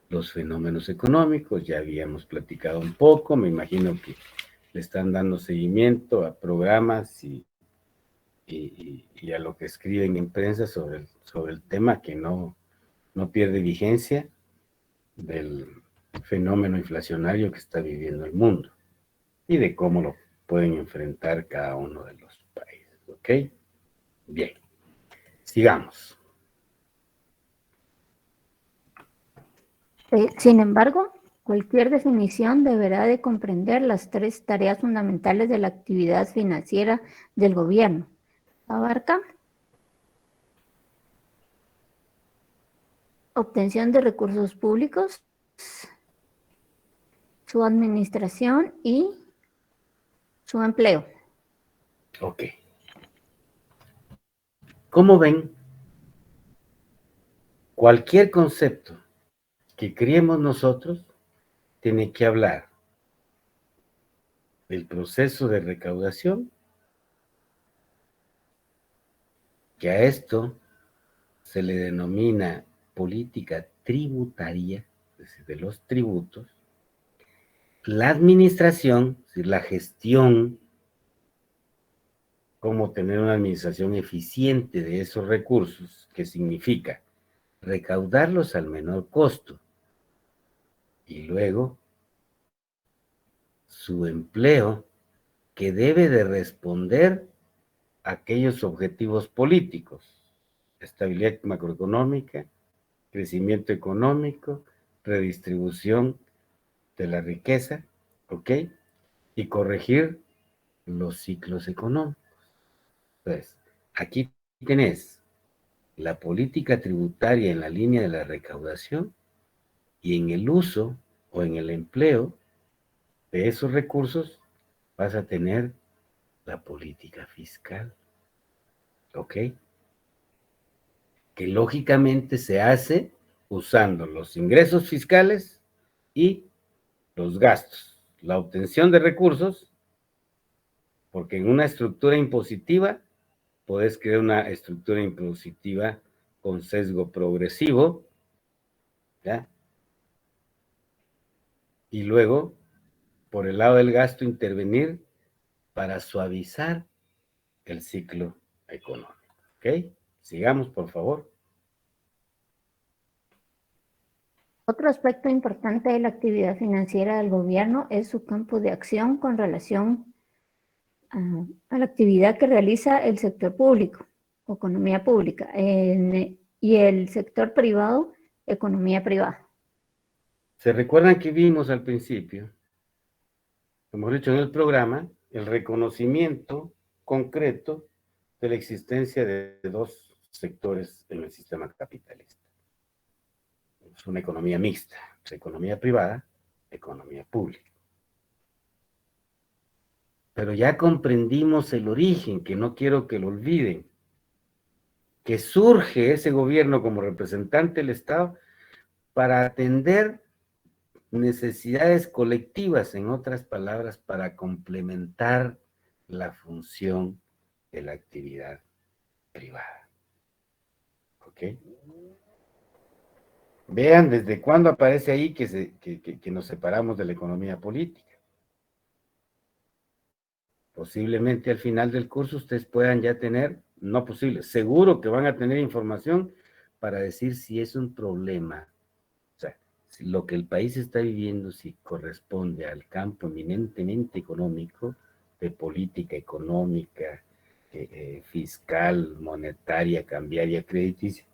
los fenómenos económicos. Ya habíamos platicado un poco, me imagino que le están dando seguimiento a programas y a lo que escriben en prensa sobre el tema, que no pierde vigencia, del fenómeno inflacionario que está viviendo el mundo y de cómo lo pueden enfrentar cada uno de los países. ¿Ok? Bien, sigamos. Sin embargo, cualquier definición deberá de comprender las tres tareas fundamentales de la actividad financiera del gobierno. Abarca obtención de recursos públicos, su administración y su empleo. Ok. ¿Cómo ven? Cualquier concepto que creemos nosotros tiene que hablar del proceso de recaudación, que a esto se le denomina política tributaria, es decir, de los tributos, la administración, es decir, la gestión, cómo tener una administración eficiente de esos recursos, que significa recaudarlos al menor costo, y luego su empleo, que debe de responder a aquellos objetivos políticos: estabilidad macroeconómica, crecimiento económico, redistribución de la riqueza, ¿ok? Y corregir los ciclos económicos. Entonces, aquí tenés la política tributaria en la línea de la recaudación y en el uso o en el empleo de esos recursos vas a tener la política fiscal, ¿ok? Que lógicamente se hace usando los ingresos fiscales y los gastos, la obtención de recursos, porque en una estructura impositiva podés crear una estructura impositiva con sesgo progresivo, ¿ya? Y luego, por el lado del gasto, intervenir para suavizar el ciclo económico, ¿ok? Sigamos, por favor. Otro aspecto importante de la actividad financiera del gobierno es su campo de acción con relación a la actividad que realiza el sector público, economía pública, y el sector privado, economía privada. ¿Se recuerdan que vimos al principio, como hemos dicho en el programa, el reconocimiento concreto de la existencia de dos sectores en el sistema capitalista? Es una economía mixta, economía privada, economía pública. Pero ya comprendimos el origen, que no quiero que lo olviden, que surge ese gobierno como representante del Estado para atender necesidades colectivas, en otras palabras, para complementar la función de la actividad privada. ¿Ok? Vean desde cuándo aparece ahí que nos separamos de la economía política. Posiblemente al final del curso ustedes puedan ya tener, no posible, seguro que van a tener información para decir si es un problema. O sea, si lo que el país está viviendo, si corresponde al campo eminentemente económico, de política económica, fiscal, monetaria, cambiaria, crediticia,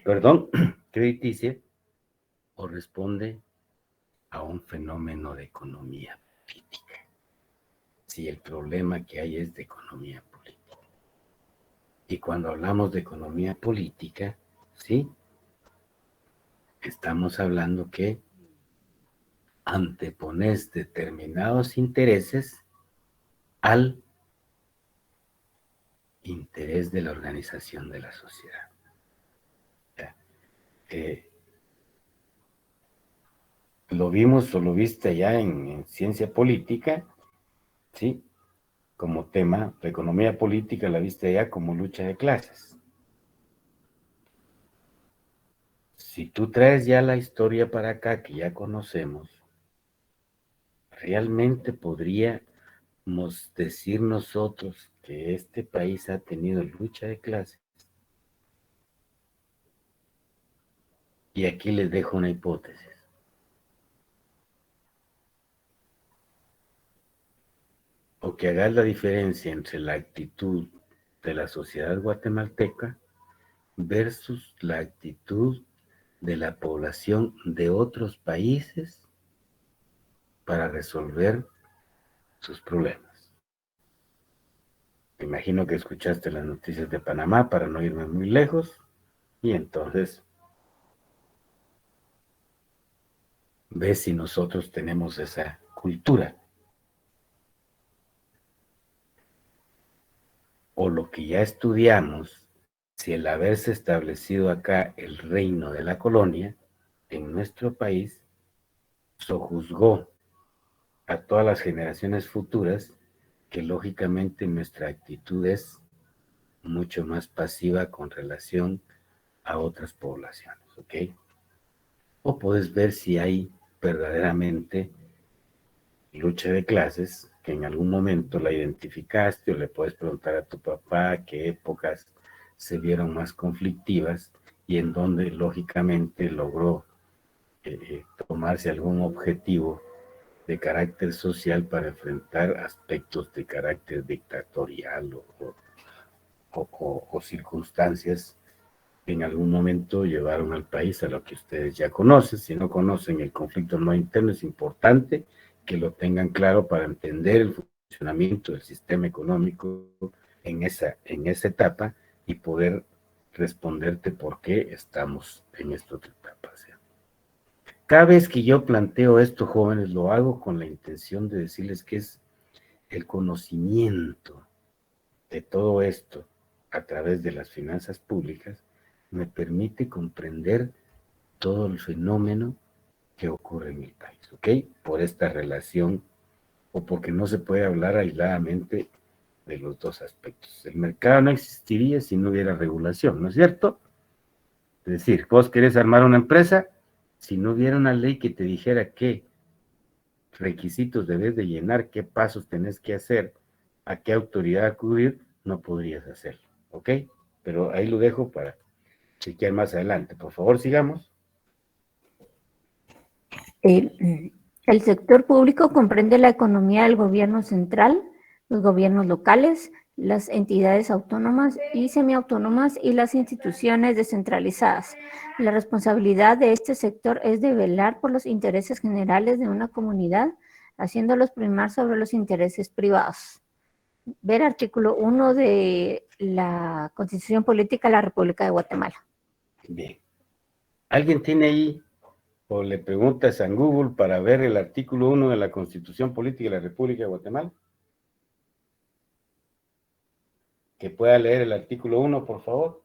perdón, crediticia, o responde a un fenómeno de economía política. Si el problema que hay es de economía política. Y cuando hablamos de economía política, ¿sí? Estamos hablando que antepones determinados intereses al interés de la organización de la sociedad. Lo vimos o lo viste ya en ciencia política, ¿sí? Como tema, la economía política la viste ya como lucha de clases. Si tú traes ya la historia para acá, que ya conocemos, realmente podríamos decir nosotros que este país ha tenido lucha de clases. Y aquí les dejo una hipótesis. O que hagas la diferencia entre la actitud de la sociedad guatemalteca versus la actitud de la población de otros países para resolver sus problemas. Me imagino que escuchaste las noticias de Panamá para no irme muy lejos, y entonces ves si nosotros tenemos esa cultura. O lo que ya estudiamos, si el haberse establecido acá el reino de la colonia, en nuestro país, sojuzgó a todas las generaciones futuras que lógicamente nuestra actitud es mucho más pasiva con relación a otras poblaciones, ¿ok? O puedes ver si hay verdaderamente lucha de clases, que en algún momento la identificaste, o le puedes preguntar a tu papá qué épocas se vieron más conflictivas y en donde lógicamente logró tomarse algún objetivo de carácter social para enfrentar aspectos de carácter dictatorial o circunstancias que en algún momento llevaron al país a lo que ustedes ya conocen. Si no conocen el conflicto no interno, es importante que lo tengan claro para entender el funcionamiento del sistema económico en esa etapa y poder responderte por qué estamos en esta otra etapa. O sea, cada vez que yo planteo esto, jóvenes, lo hago con la intención de decirles que es el conocimiento de todo esto a través de las finanzas públicas me permite comprender todo el fenómeno que ocurre en el país, ¿ok? Por esta relación o porque no se puede hablar aisladamente de los dos aspectos. El mercado no existiría si no hubiera regulación, ¿no es cierto? Es decir, vos querés armar una empresa, si no hubiera una ley que te dijera qué requisitos debes de llenar, qué pasos tenés que hacer, a qué autoridad acudir, no podrías hacerlo, ¿ok? Pero ahí lo dejo para chequear más adelante. Por favor, sigamos. El sector público comprende la economía del gobierno central, los gobiernos locales, las entidades autónomas y semiautónomas y las instituciones descentralizadas. La responsabilidad de este sector es de velar por los intereses generales de una comunidad, haciéndolos primar sobre los intereses privados. Ver artículo 1 de la Constitución Política de la República de Guatemala. Bien. ¿Alguien tiene ahí o le preguntas a Google para ver el artículo 1 de la Constitución Política de la República de Guatemala? Que pueda leer el artículo 1, por favor.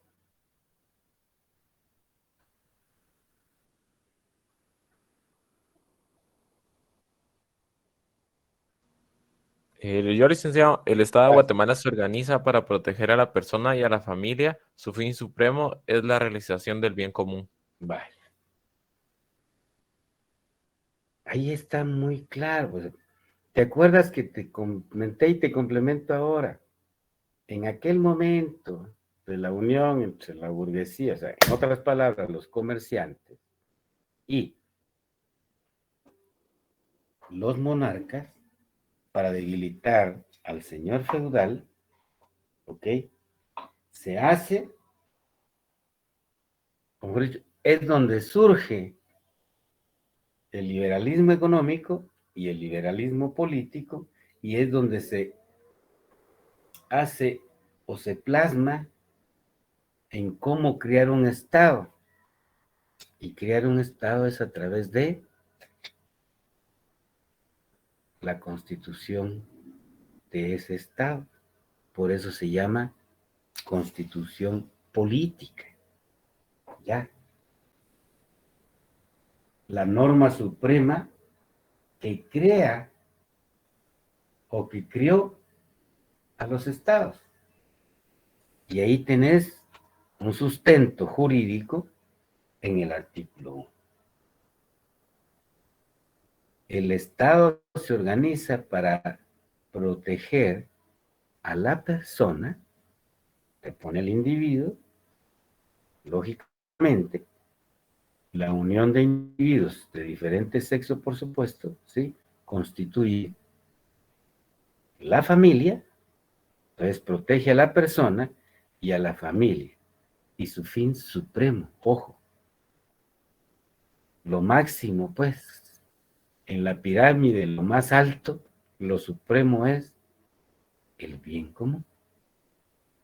Yo, licenciado, el Estado de Guatemala se organiza para proteger a la persona y a la familia. Su fin supremo es la realización del bien común. Vale. Ahí está muy claro. Pues, ¿te acuerdas que te comenté y te complemento ahora? En aquel momento de la unión entre la burguesía, o sea, en otras palabras, los comerciantes y los monarcas, para debilitar al señor feudal, ¿ok? Se hace, como he dicho, es donde surge el liberalismo económico y el liberalismo político, y es donde se hace o se plasma en cómo crear un Estado. Y crear un Estado es a través de la constitución de ese Estado. Por eso se llama constitución política. ¿Ya? La norma suprema que crea o que creó a los estados. Y ahí tenés un sustento jurídico en el artículo 1. El Estado se organiza para proteger a la persona, te pone el individuo, lógicamente, la unión de individuos de diferentes sexos, por supuesto, ¿sí? Constituye la familia, entonces protege a la persona y a la familia. Y su fin supremo, ojo, lo máximo, pues, en la pirámide, lo más alto, lo supremo es el bien común.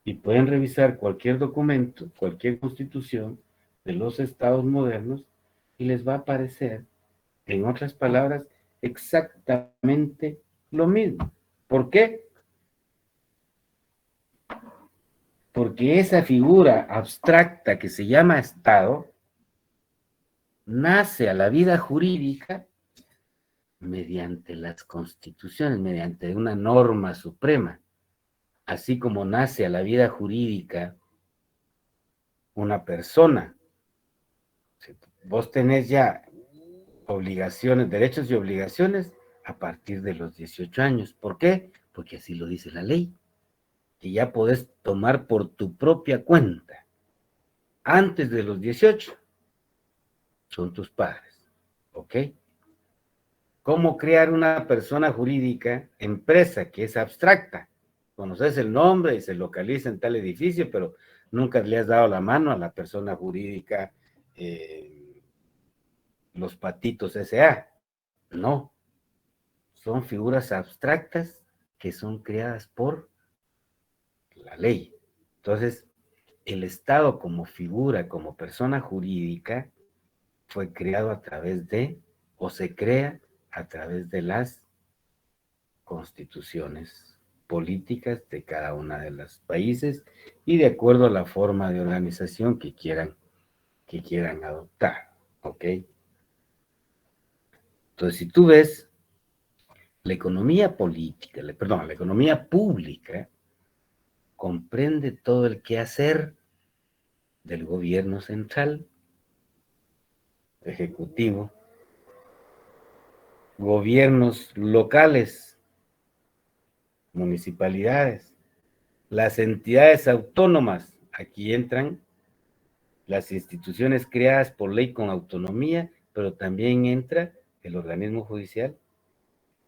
Y pueden revisar cualquier documento, cualquier constitución de los estados modernos y les va a aparecer, en otras palabras, exactamente lo mismo. ¿Por qué? Porque esa figura abstracta que se llama Estado nace a la vida jurídica mediante las constituciones, mediante una norma suprema, así como nace a la vida jurídica una persona. Vos tenés ya obligaciones, derechos y obligaciones a partir de los 18 años. ¿Por qué? Porque así lo dice la ley, que ya podés tomar por tu propia cuenta. Antes de los 18 son tus padres, ¿ok? ¿Cómo crear una persona jurídica, empresa que es abstracta? Conoces el nombre y se localiza en tal edificio, pero nunca le has dado la mano a la persona jurídica, los Patitos S.A. No, son figuras abstractas que son creadas por la ley. Entonces, el Estado como figura, como persona jurídica, fue creado a través de, o se crea a través de las constituciones políticas de cada uno de los países y de acuerdo a la forma de organización que quieran adoptar, ¿ok? Entonces, si tú ves, la economía política, la economía pública comprende todo el quehacer del gobierno central, ejecutivo, gobiernos locales, municipalidades, las entidades autónomas, aquí entran las instituciones creadas por ley con autonomía, pero también entra el organismo judicial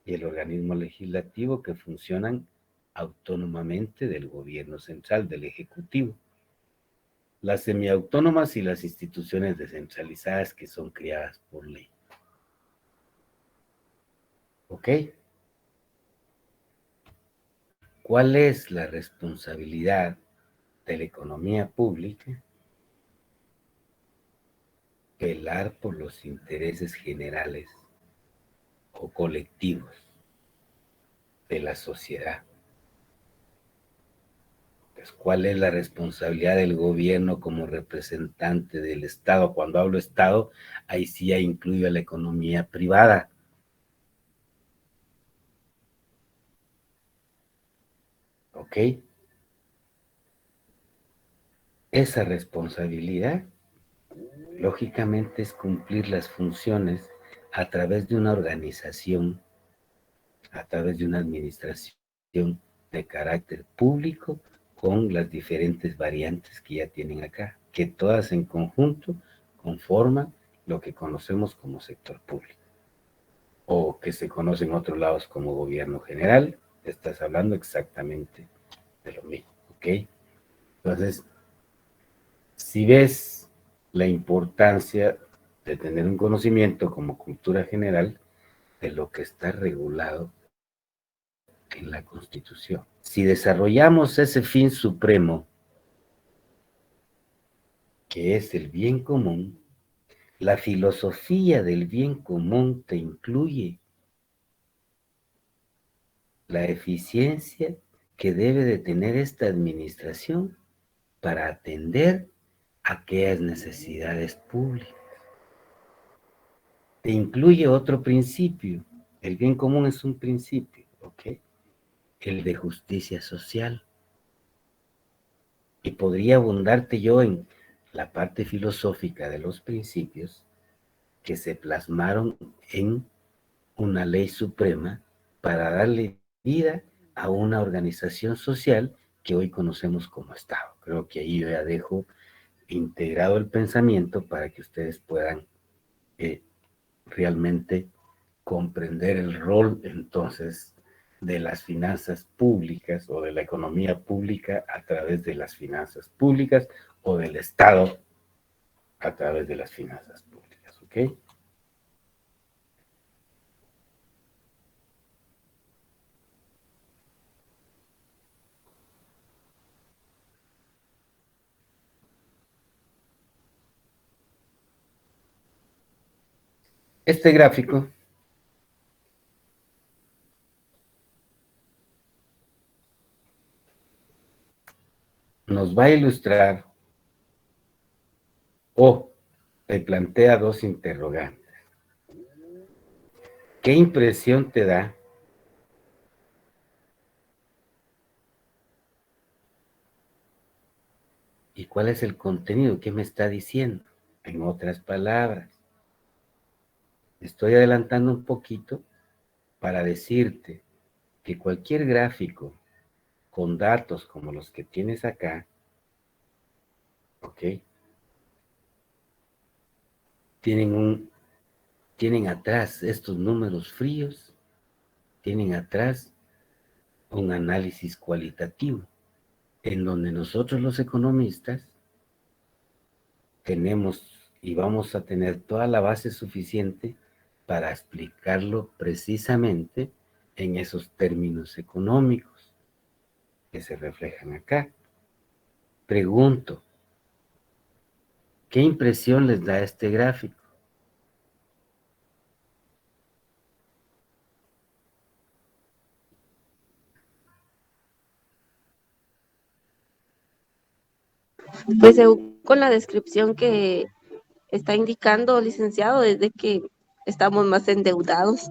y el organismo legislativo que funcionan autónomamente del gobierno central, del ejecutivo. Las semiautónomas y las instituciones descentralizadas que son creadas por ley. ¿Ok? ¿Cuál es la responsabilidad de la economía pública? Velar por los intereses generales o colectivos de la sociedad. Entonces, ¿cuál es la responsabilidad del gobierno como representante del Estado? Cuando hablo Estado, ahí sí ya incluyo a la economía privada. ¿Ok? Esa responsabilidad, lógicamente, es cumplir las funciones a través de una organización, a través de una administración de carácter público con las diferentes variantes que ya tienen acá, que todas en conjunto conforman lo que conocemos como sector público, o que se conoce en otros lados como gobierno general. Estás hablando exactamente de lo mismo, ¿ok? Entonces, si ves la importancia de tener un conocimiento como cultura general de lo que está regulado en la Constitución. Si desarrollamos ese fin supremo, que es el bien común, la filosofía del bien común te incluye la eficiencia que debe de tener esta administración para atender aquellas necesidades públicas. Te incluye otro principio. El bien común es un principio, ¿ok? El de justicia social. Y podría abundarte yo en la parte filosófica de los principios que se plasmaron en una ley suprema para darle vida a una organización social que hoy conocemos como Estado. Creo que ahí yo ya dejo integrado el pensamiento para que ustedes puedan realmente comprender el rol entonces de las finanzas públicas o de la economía pública a través de las finanzas públicas o del Estado a través de las finanzas públicas, ¿ok? Este gráfico nos va a ilustrar o te plantea dos interrogantes. ¿Qué impresión te da y cuál es el contenido? ¿Qué me está diciendo? En otras palabras, estoy adelantando un poquito para decirte que cualquier gráfico con datos como los que tienes acá, ¿ok? Tienen atrás estos números fríos, tienen atrás un análisis cualitativo, en donde nosotros los economistas tenemos y vamos a tener toda la base suficiente para explicarlo precisamente en esos términos económicos que se reflejan acá. Pregunto, ¿qué impresión les da este gráfico? Pues según con la descripción que está indicando, licenciado, desde que estamos más endeudados.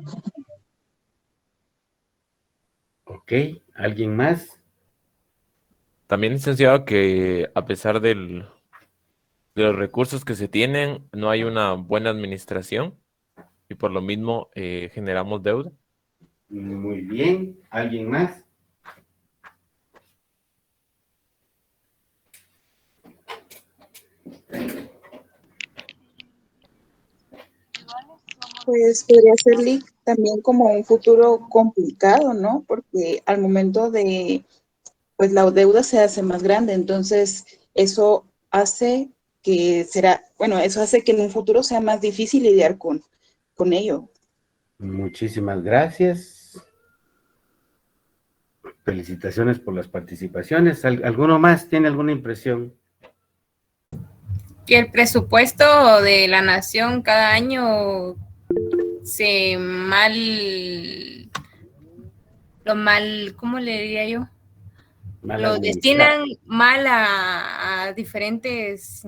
¿Ok? ¿Alguien más? También, licenciado, que a pesar de los recursos que se tienen, no hay una buena administración y por lo mismo generamos deuda. Muy bien. ¿Alguien más? Pues podría ser también como un futuro complicado, ¿no? Porque al momento de, pues la deuda se hace más grande, entonces eso hace eso hace que en un futuro sea más difícil lidiar con ello. Muchísimas gracias. Felicitaciones por las participaciones. ¿Alguno más tiene alguna impresión? Que el presupuesto de la nación cada año ¿cómo le diría yo? Mal Lo administrado. destinan mal a diferentes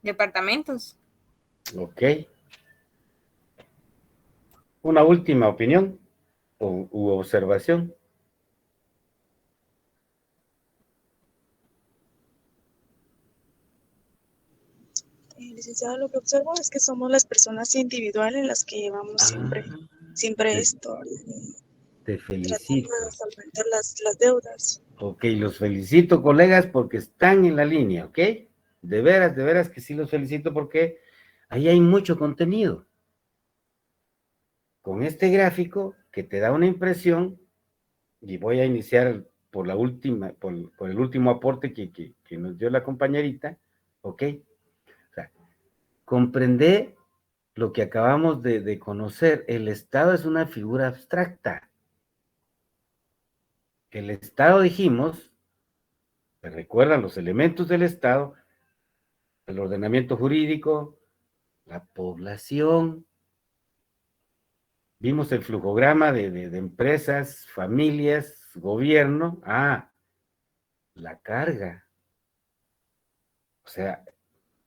departamentos. Ok. ¿Una última opinión u observación? Licenciado, lo que observo es que somos las personas individuales las que llevamos siempre te, esto, te tratando felicito. de solventar las deudas. Ok, los felicito, colegas, porque están en la línea, ¿ok? De veras que sí los felicito porque ahí hay mucho contenido. Con este gráfico que te da una impresión, y voy a iniciar por el último aporte que nos dio la compañerita, ¿ok? O sea, comprende lo que acabamos de conocer. El Estado es una figura abstracta. El Estado, dijimos, ¿se recuerdan los elementos del Estado? El ordenamiento jurídico, la población. Vimos el flujograma de empresas, familias, gobierno. La carga. O sea,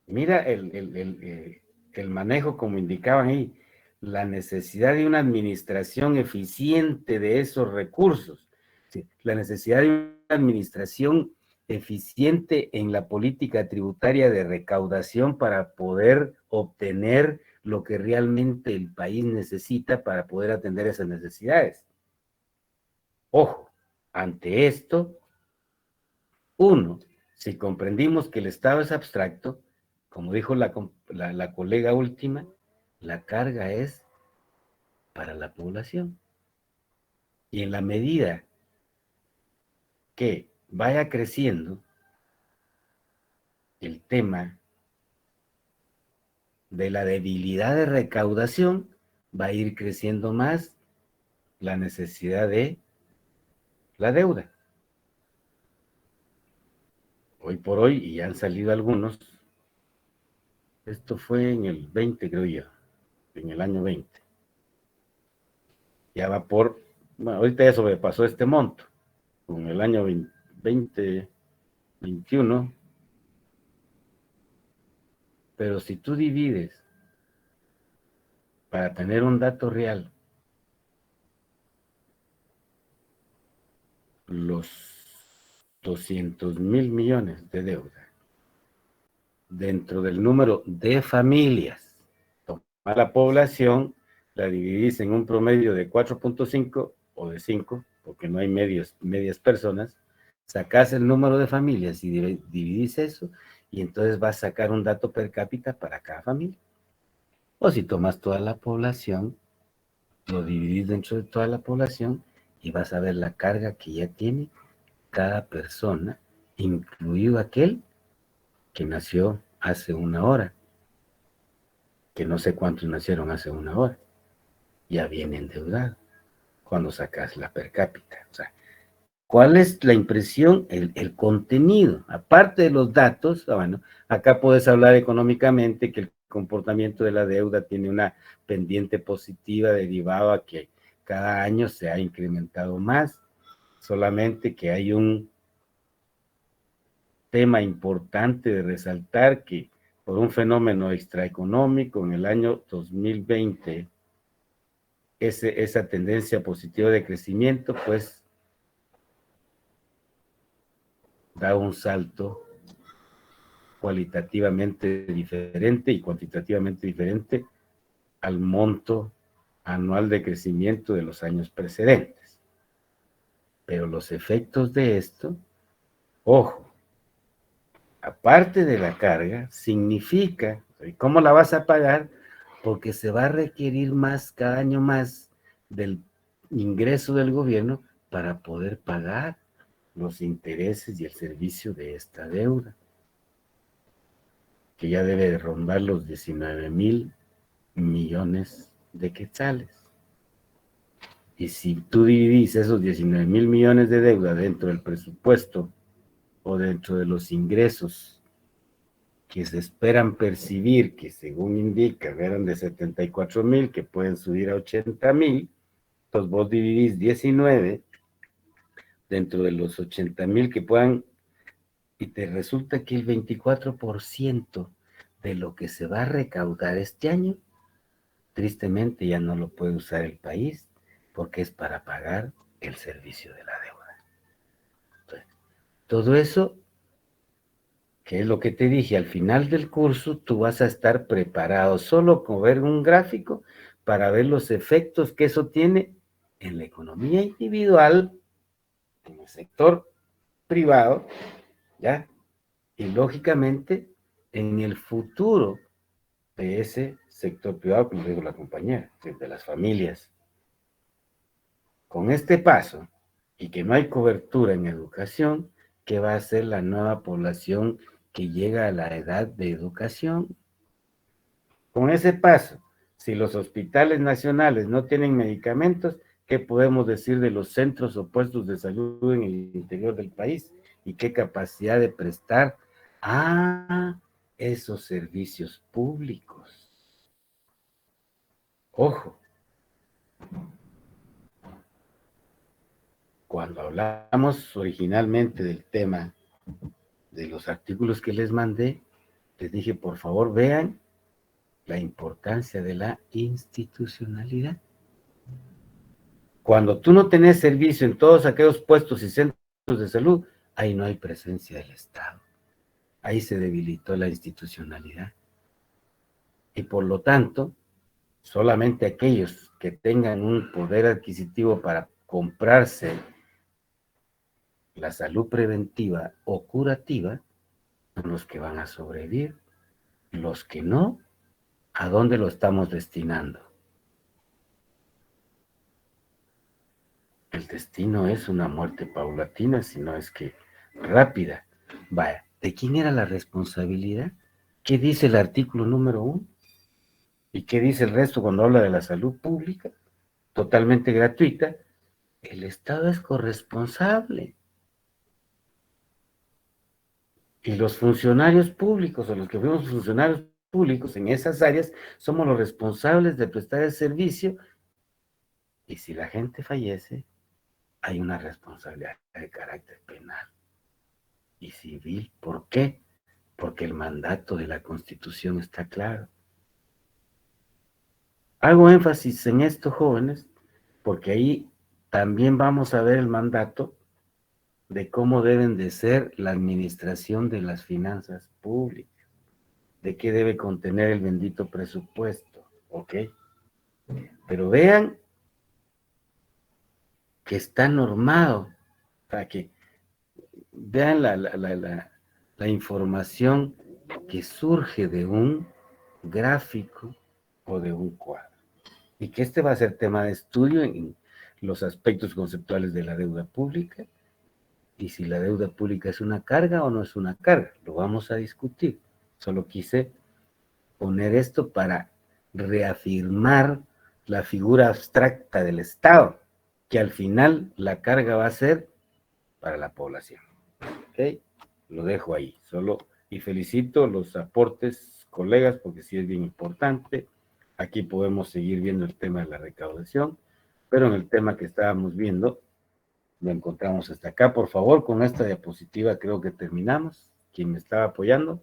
mira el manejo como indicaban ahí, la necesidad de una administración eficiente de esos recursos, ¿sí? La necesidad de una administración eficiente en la política tributaria de recaudación para poder obtener lo que realmente el país necesita para poder atender esas necesidades. Ojo, ante esto, uno, si comprendimos que el Estado es abstracto, como dijo la colega última, la carga es para la población. Y en la medida que vaya creciendo el tema de la debilidad de recaudación, va a ir creciendo más la necesidad de la deuda. Hoy por hoy, y han salido algunos, esto fue en el 20, creo yo, en el año 20. Ya va bueno, ahorita ya sobrepasó este monto, con el año 2021, pero si tú divides para tener un dato real los 200,000 millones de deuda dentro del número de familias, toma la población, la dividís en un promedio de 4.5 o de 5, porque no hay medias personas, sacás el número de familias y dividís eso, y entonces vas a sacar un dato per cápita para cada familia. O si tomas toda la población, lo dividís dentro de toda la población y vas a ver la carga que ya tiene cada persona, incluido aquel que nació hace una hora, que no sé cuántos nacieron hace una hora, ya viene endeudado. cuando sacas la per cápita. O sea, ¿cuál es la impresión? El contenido. Aparte de los datos, bueno, acá puedes hablar económicamente que el comportamiento de la deuda tiene una pendiente positiva derivada a que cada año se ha incrementado más, solamente que hay un tema importante de resaltar que por un fenómeno extraeconómico en el año 2020, esa tendencia positiva de crecimiento, pues, da un salto cualitativamente diferente y cuantitativamente diferente al monto anual de crecimiento de los años precedentes. Pero los efectos de esto, ojo, aparte de la carga, significa, ¿y cómo la vas a pagar? Porque se va a requerir más, cada año más, del ingreso del gobierno para poder pagar los intereses y el servicio de esta deuda, que ya debe de rondar los 19,000 millones de quetzales. Y si tú dividís esos 19,000 millones de deuda dentro del presupuesto o dentro de los ingresos que se esperan percibir, que según indica eran de 74,000, que pueden subir a 80,000, entonces vos dividís 19 dentro de los 80,000 que puedan, y te resulta que el 24% de lo que se va a recaudar este año, tristemente ya no lo puede usar el país, porque es para pagar el servicio de la deuda. Entonces, todo eso, que es lo que te dije, al final del curso tú vas a estar preparado solo con ver un gráfico para ver los efectos que eso tiene en la economía individual, en el sector privado, ¿ya? Y lógicamente en el futuro de ese sector privado, como digo la compañera, de las familias. Con este paso, y que no hay cobertura en educación, ¿qué va a hacer la nueva población que llega a la edad de educación? Con ese paso, si los hospitales nacionales no tienen medicamentos, ¿qué podemos decir de los centros o puestos de salud en el interior del país? ¿Y qué capacidad de prestar a esos servicios públicos? Ojo, cuando hablamos originalmente del tema de los artículos que les mandé, les dije, por favor, vean la importancia de la institucionalidad. Cuando tú no tenés servicio en todos aquellos puestos y centros de salud, ahí no hay presencia del Estado. Ahí se debilitó la institucionalidad. Y por lo tanto, solamente aquellos que tengan un poder adquisitivo para comprarse la salud preventiva o curativa son los que van a sobrevivir. Los que no, ¿a dónde lo estamos destinando? El destino es una muerte paulatina, si no es que rápida. Vaya, ¿de quién era la responsabilidad? ¿Qué dice el artículo número 1? ¿Y qué dice el resto cuando habla de la salud pública? Totalmente gratuita. El Estado es corresponsable. Y los funcionarios públicos, o los que fuimos funcionarios públicos en esas áreas, somos los responsables de prestar el servicio. Y si la gente fallece, hay una responsabilidad de carácter penal y civil. ¿Por qué? Porque el mandato de la Constitución está claro. Hago énfasis en esto, jóvenes, porque ahí también vamos a ver el mandato de cómo deben de ser la administración de las finanzas públicas, de qué debe contener el bendito presupuesto, ¿ok? Pero vean que está normado, para que vean la información que surge de un gráfico o de un cuadro. Y que este va a ser tema de estudio en los aspectos conceptuales de la deuda pública, y si la deuda pública es una carga o no es una carga, lo vamos a discutir. Solo quise poner esto para reafirmar la figura abstracta del Estado, que al final la carga va a ser para la población. ¿Ok? Lo dejo ahí, solo, y felicito los aportes, colegas, porque sí es bien importante. Aquí podemos seguir viendo el tema de la recaudación, pero en el tema que estábamos viendo, lo encontramos hasta acá. Por favor, con esta diapositiva creo que terminamos. ¿Quién me estaba apoyando?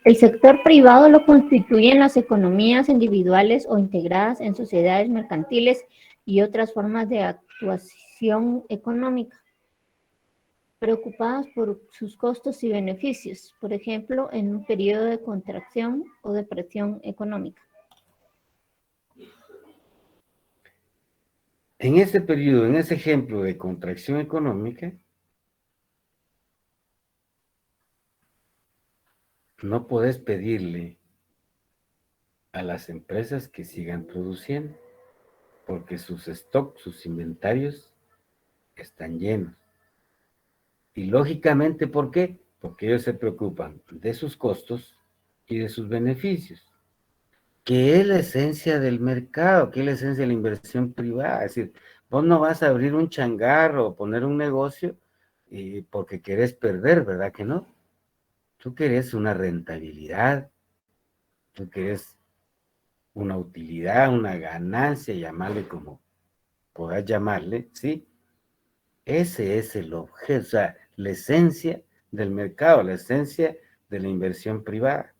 El sector privado lo constituyen las economías individuales o integradas en sociedades mercantiles y otras formas de actuación económica, preocupadas por sus costos y beneficios, por ejemplo, en un periodo de contracción o depresión económica. En ese periodo, en ese ejemplo de contracción económica, no podés pedirle a las empresas que sigan produciendo, porque sus stocks, sus inventarios están llenos. Y lógicamente, ¿por qué? Porque ellos se preocupan de sus costos y de sus beneficios, que es la esencia del mercado, que es la esencia de la inversión privada. Es decir, vos no vas a abrir un changarro o poner un negocio porque querés perder, ¿verdad que no? Tú querés una rentabilidad, tú querés una utilidad, una ganancia, llamarle como podás llamarle, ¿sí? Ese es el objeto, o sea, la esencia del mercado, la esencia de la inversión privada.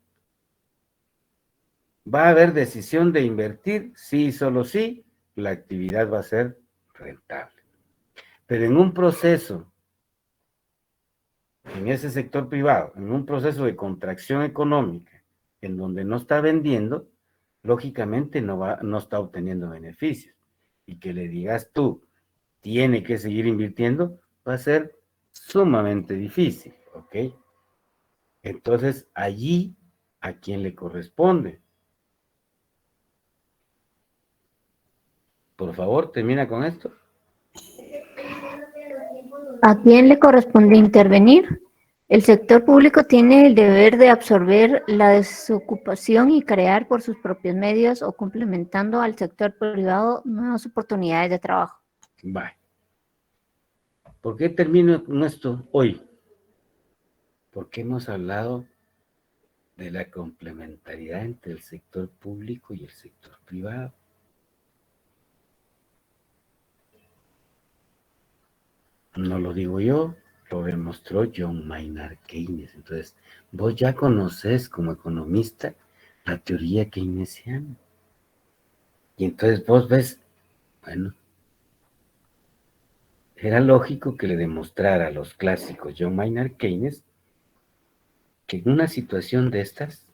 ¿Va a haber decisión de invertir? Sí, solo sí, la actividad va a ser rentable. Pero en un proceso, en ese sector privado, en un proceso de contracción económica, en donde no está vendiendo, lógicamente no está obteniendo beneficios. Y que le digas tú, tiene que seguir invirtiendo, va a ser sumamente difícil, ¿ok? Entonces, allí, ¿a quién le corresponde? Por favor, termina con esto. ¿A quién le corresponde intervenir? El sector público tiene el deber de absorber la desocupación y crear por sus propios medios o complementando al sector privado nuevas oportunidades de trabajo. Bye. ¿Por qué termino con esto hoy? Porque hemos hablado de la complementariedad entre el sector público y el sector privado. No lo digo yo, lo demostró John Maynard Keynes. Entonces, vos ya conocés como economista la teoría keynesiana. Y entonces vos ves, bueno, era lógico que le demostrara a los clásicos John Maynard Keynes que en una situación de estas,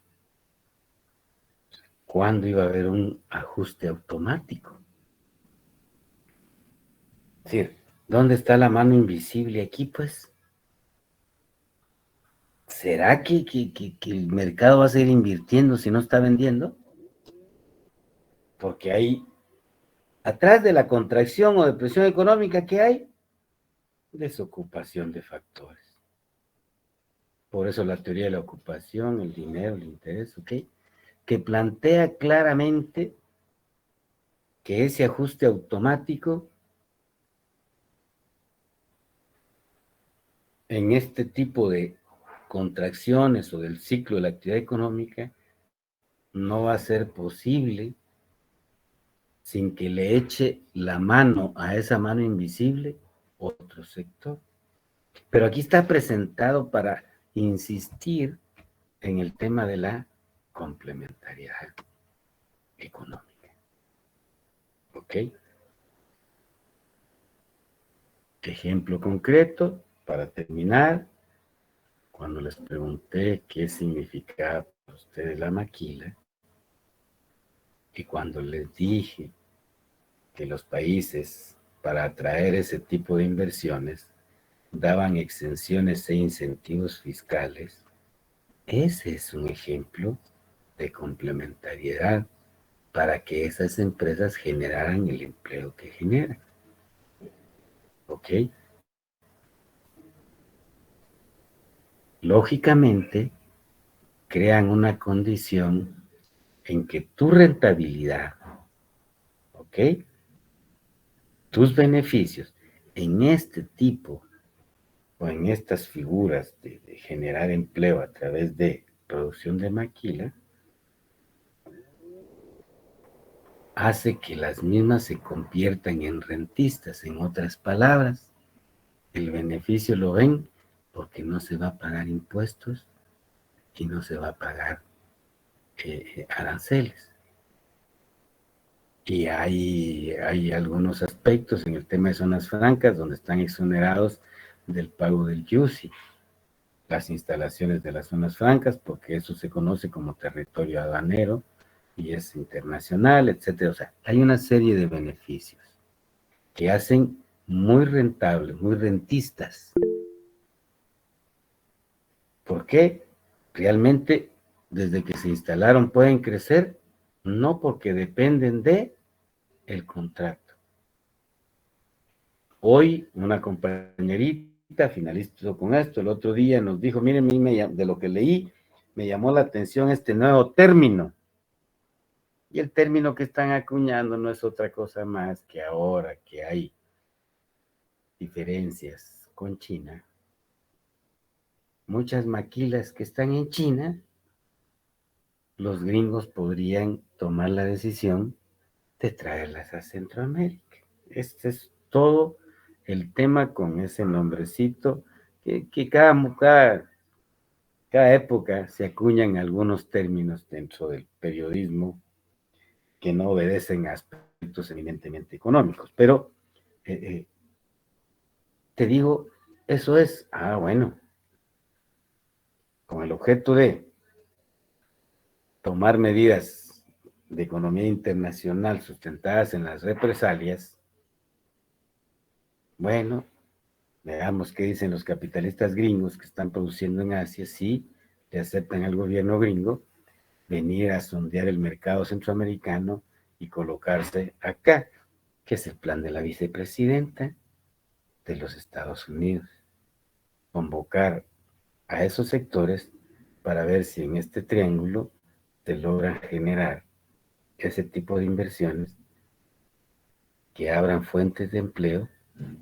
¿cuándo iba a haber un ajuste automático? Es decir, ¿dónde está la mano invisible aquí, pues? ¿Será que el mercado va a seguir invirtiendo si no está vendiendo? Porque hay, atrás de la contracción o depresión económica que hay, desocupación de factores. Por eso la teoría de la ocupación, el dinero, el interés, ¿ok? Que plantea claramente que ese ajuste automático en este tipo de contracciones o del ciclo de la actividad económica no va a ser posible sin que le eche la mano a esa mano invisible otro sector. Pero aquí está presentado para insistir en el tema de la complementariedad económica. ¿Ok? Ejemplo concreto, para terminar, cuando les pregunté qué significaba para ustedes la maquila, y cuando les dije que los países, para atraer ese tipo de inversiones, daban exenciones e incentivos fiscales, ese es un ejemplo de complementariedad para que esas empresas generaran el empleo que generan. ¿Ok? Lógicamente, crean una condición en que tu rentabilidad, ¿ok? Tus beneficios en este tipo o en estas figuras de generar empleo a través de producción de maquila, hace que las mismas se conviertan en rentistas. En otras palabras, el beneficio lo ven porque no se va a pagar impuestos y no se va a pagar aranceles. Y hay algunos aspectos en el tema de zonas francas donde están exonerados del pago del IUCI, las instalaciones de las zonas francas, porque eso se conoce como territorio aduanero y es internacional, etcétera. O sea, hay una serie de beneficios que hacen muy rentables, muy rentistas. ¿Por qué? Realmente, desde que se instalaron pueden crecer, no porque dependen de el contrato. Hoy, una compañerita finalizó con esto, el otro día nos dijo, miren, de lo que leí, me llamó la atención este nuevo término. Y el término que están acuñando no es otra cosa más que ahora que hay diferencias con China. Muchas maquilas que están en China, los gringos podrían tomar la decisión de traerlas a Centroamérica. Este es todo el tema con ese nombrecito que cada época se acuñan algunos términos dentro del periodismo que no obedecen a aspectos eminentemente económicos. Pero te digo, eso es, bueno, con el objeto de tomar medidas de economía internacional sustentadas en las represalias. Bueno, veamos qué dicen los capitalistas gringos que están produciendo en Asia, si le aceptan al gobierno gringo venir a sondear el mercado centroamericano y colocarse acá, que es el plan de la vicepresidenta de los Estados Unidos. Convocar a esos sectores para ver si en este triángulo se logran generar ese tipo de inversiones que abran fuentes de empleo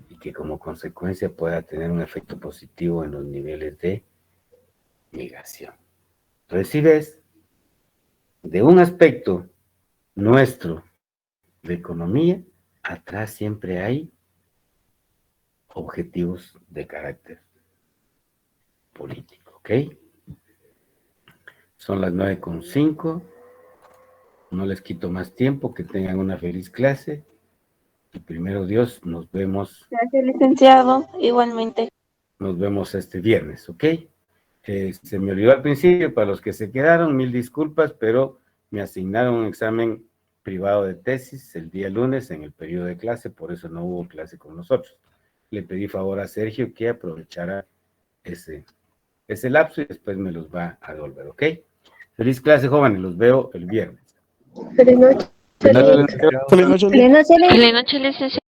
y que como consecuencia pueda tener un efecto positivo en los niveles de migración. Entonces, si ves, de un aspecto nuestro de economía, atrás siempre hay objetivos de carácter político, ¿ok? Son las 9:05, no les quito más tiempo, que tengan una feliz clase y primero Dios, nos vemos. Gracias, licenciado, igualmente. Nos vemos este viernes, ¿ok? Se me olvidó al principio, para los que se quedaron, mil disculpas, pero me asignaron un examen privado de tesis el día lunes en el periodo de clase, por eso no hubo clase con nosotros. Le pedí favor a Sergio que aprovechara ese lapso y después me los va a devolver, ¿ok? Feliz clase, jóvenes, los veo el viernes. Feliz noche. Feliz noche. Feliz noche. Feliz noche, licenciado.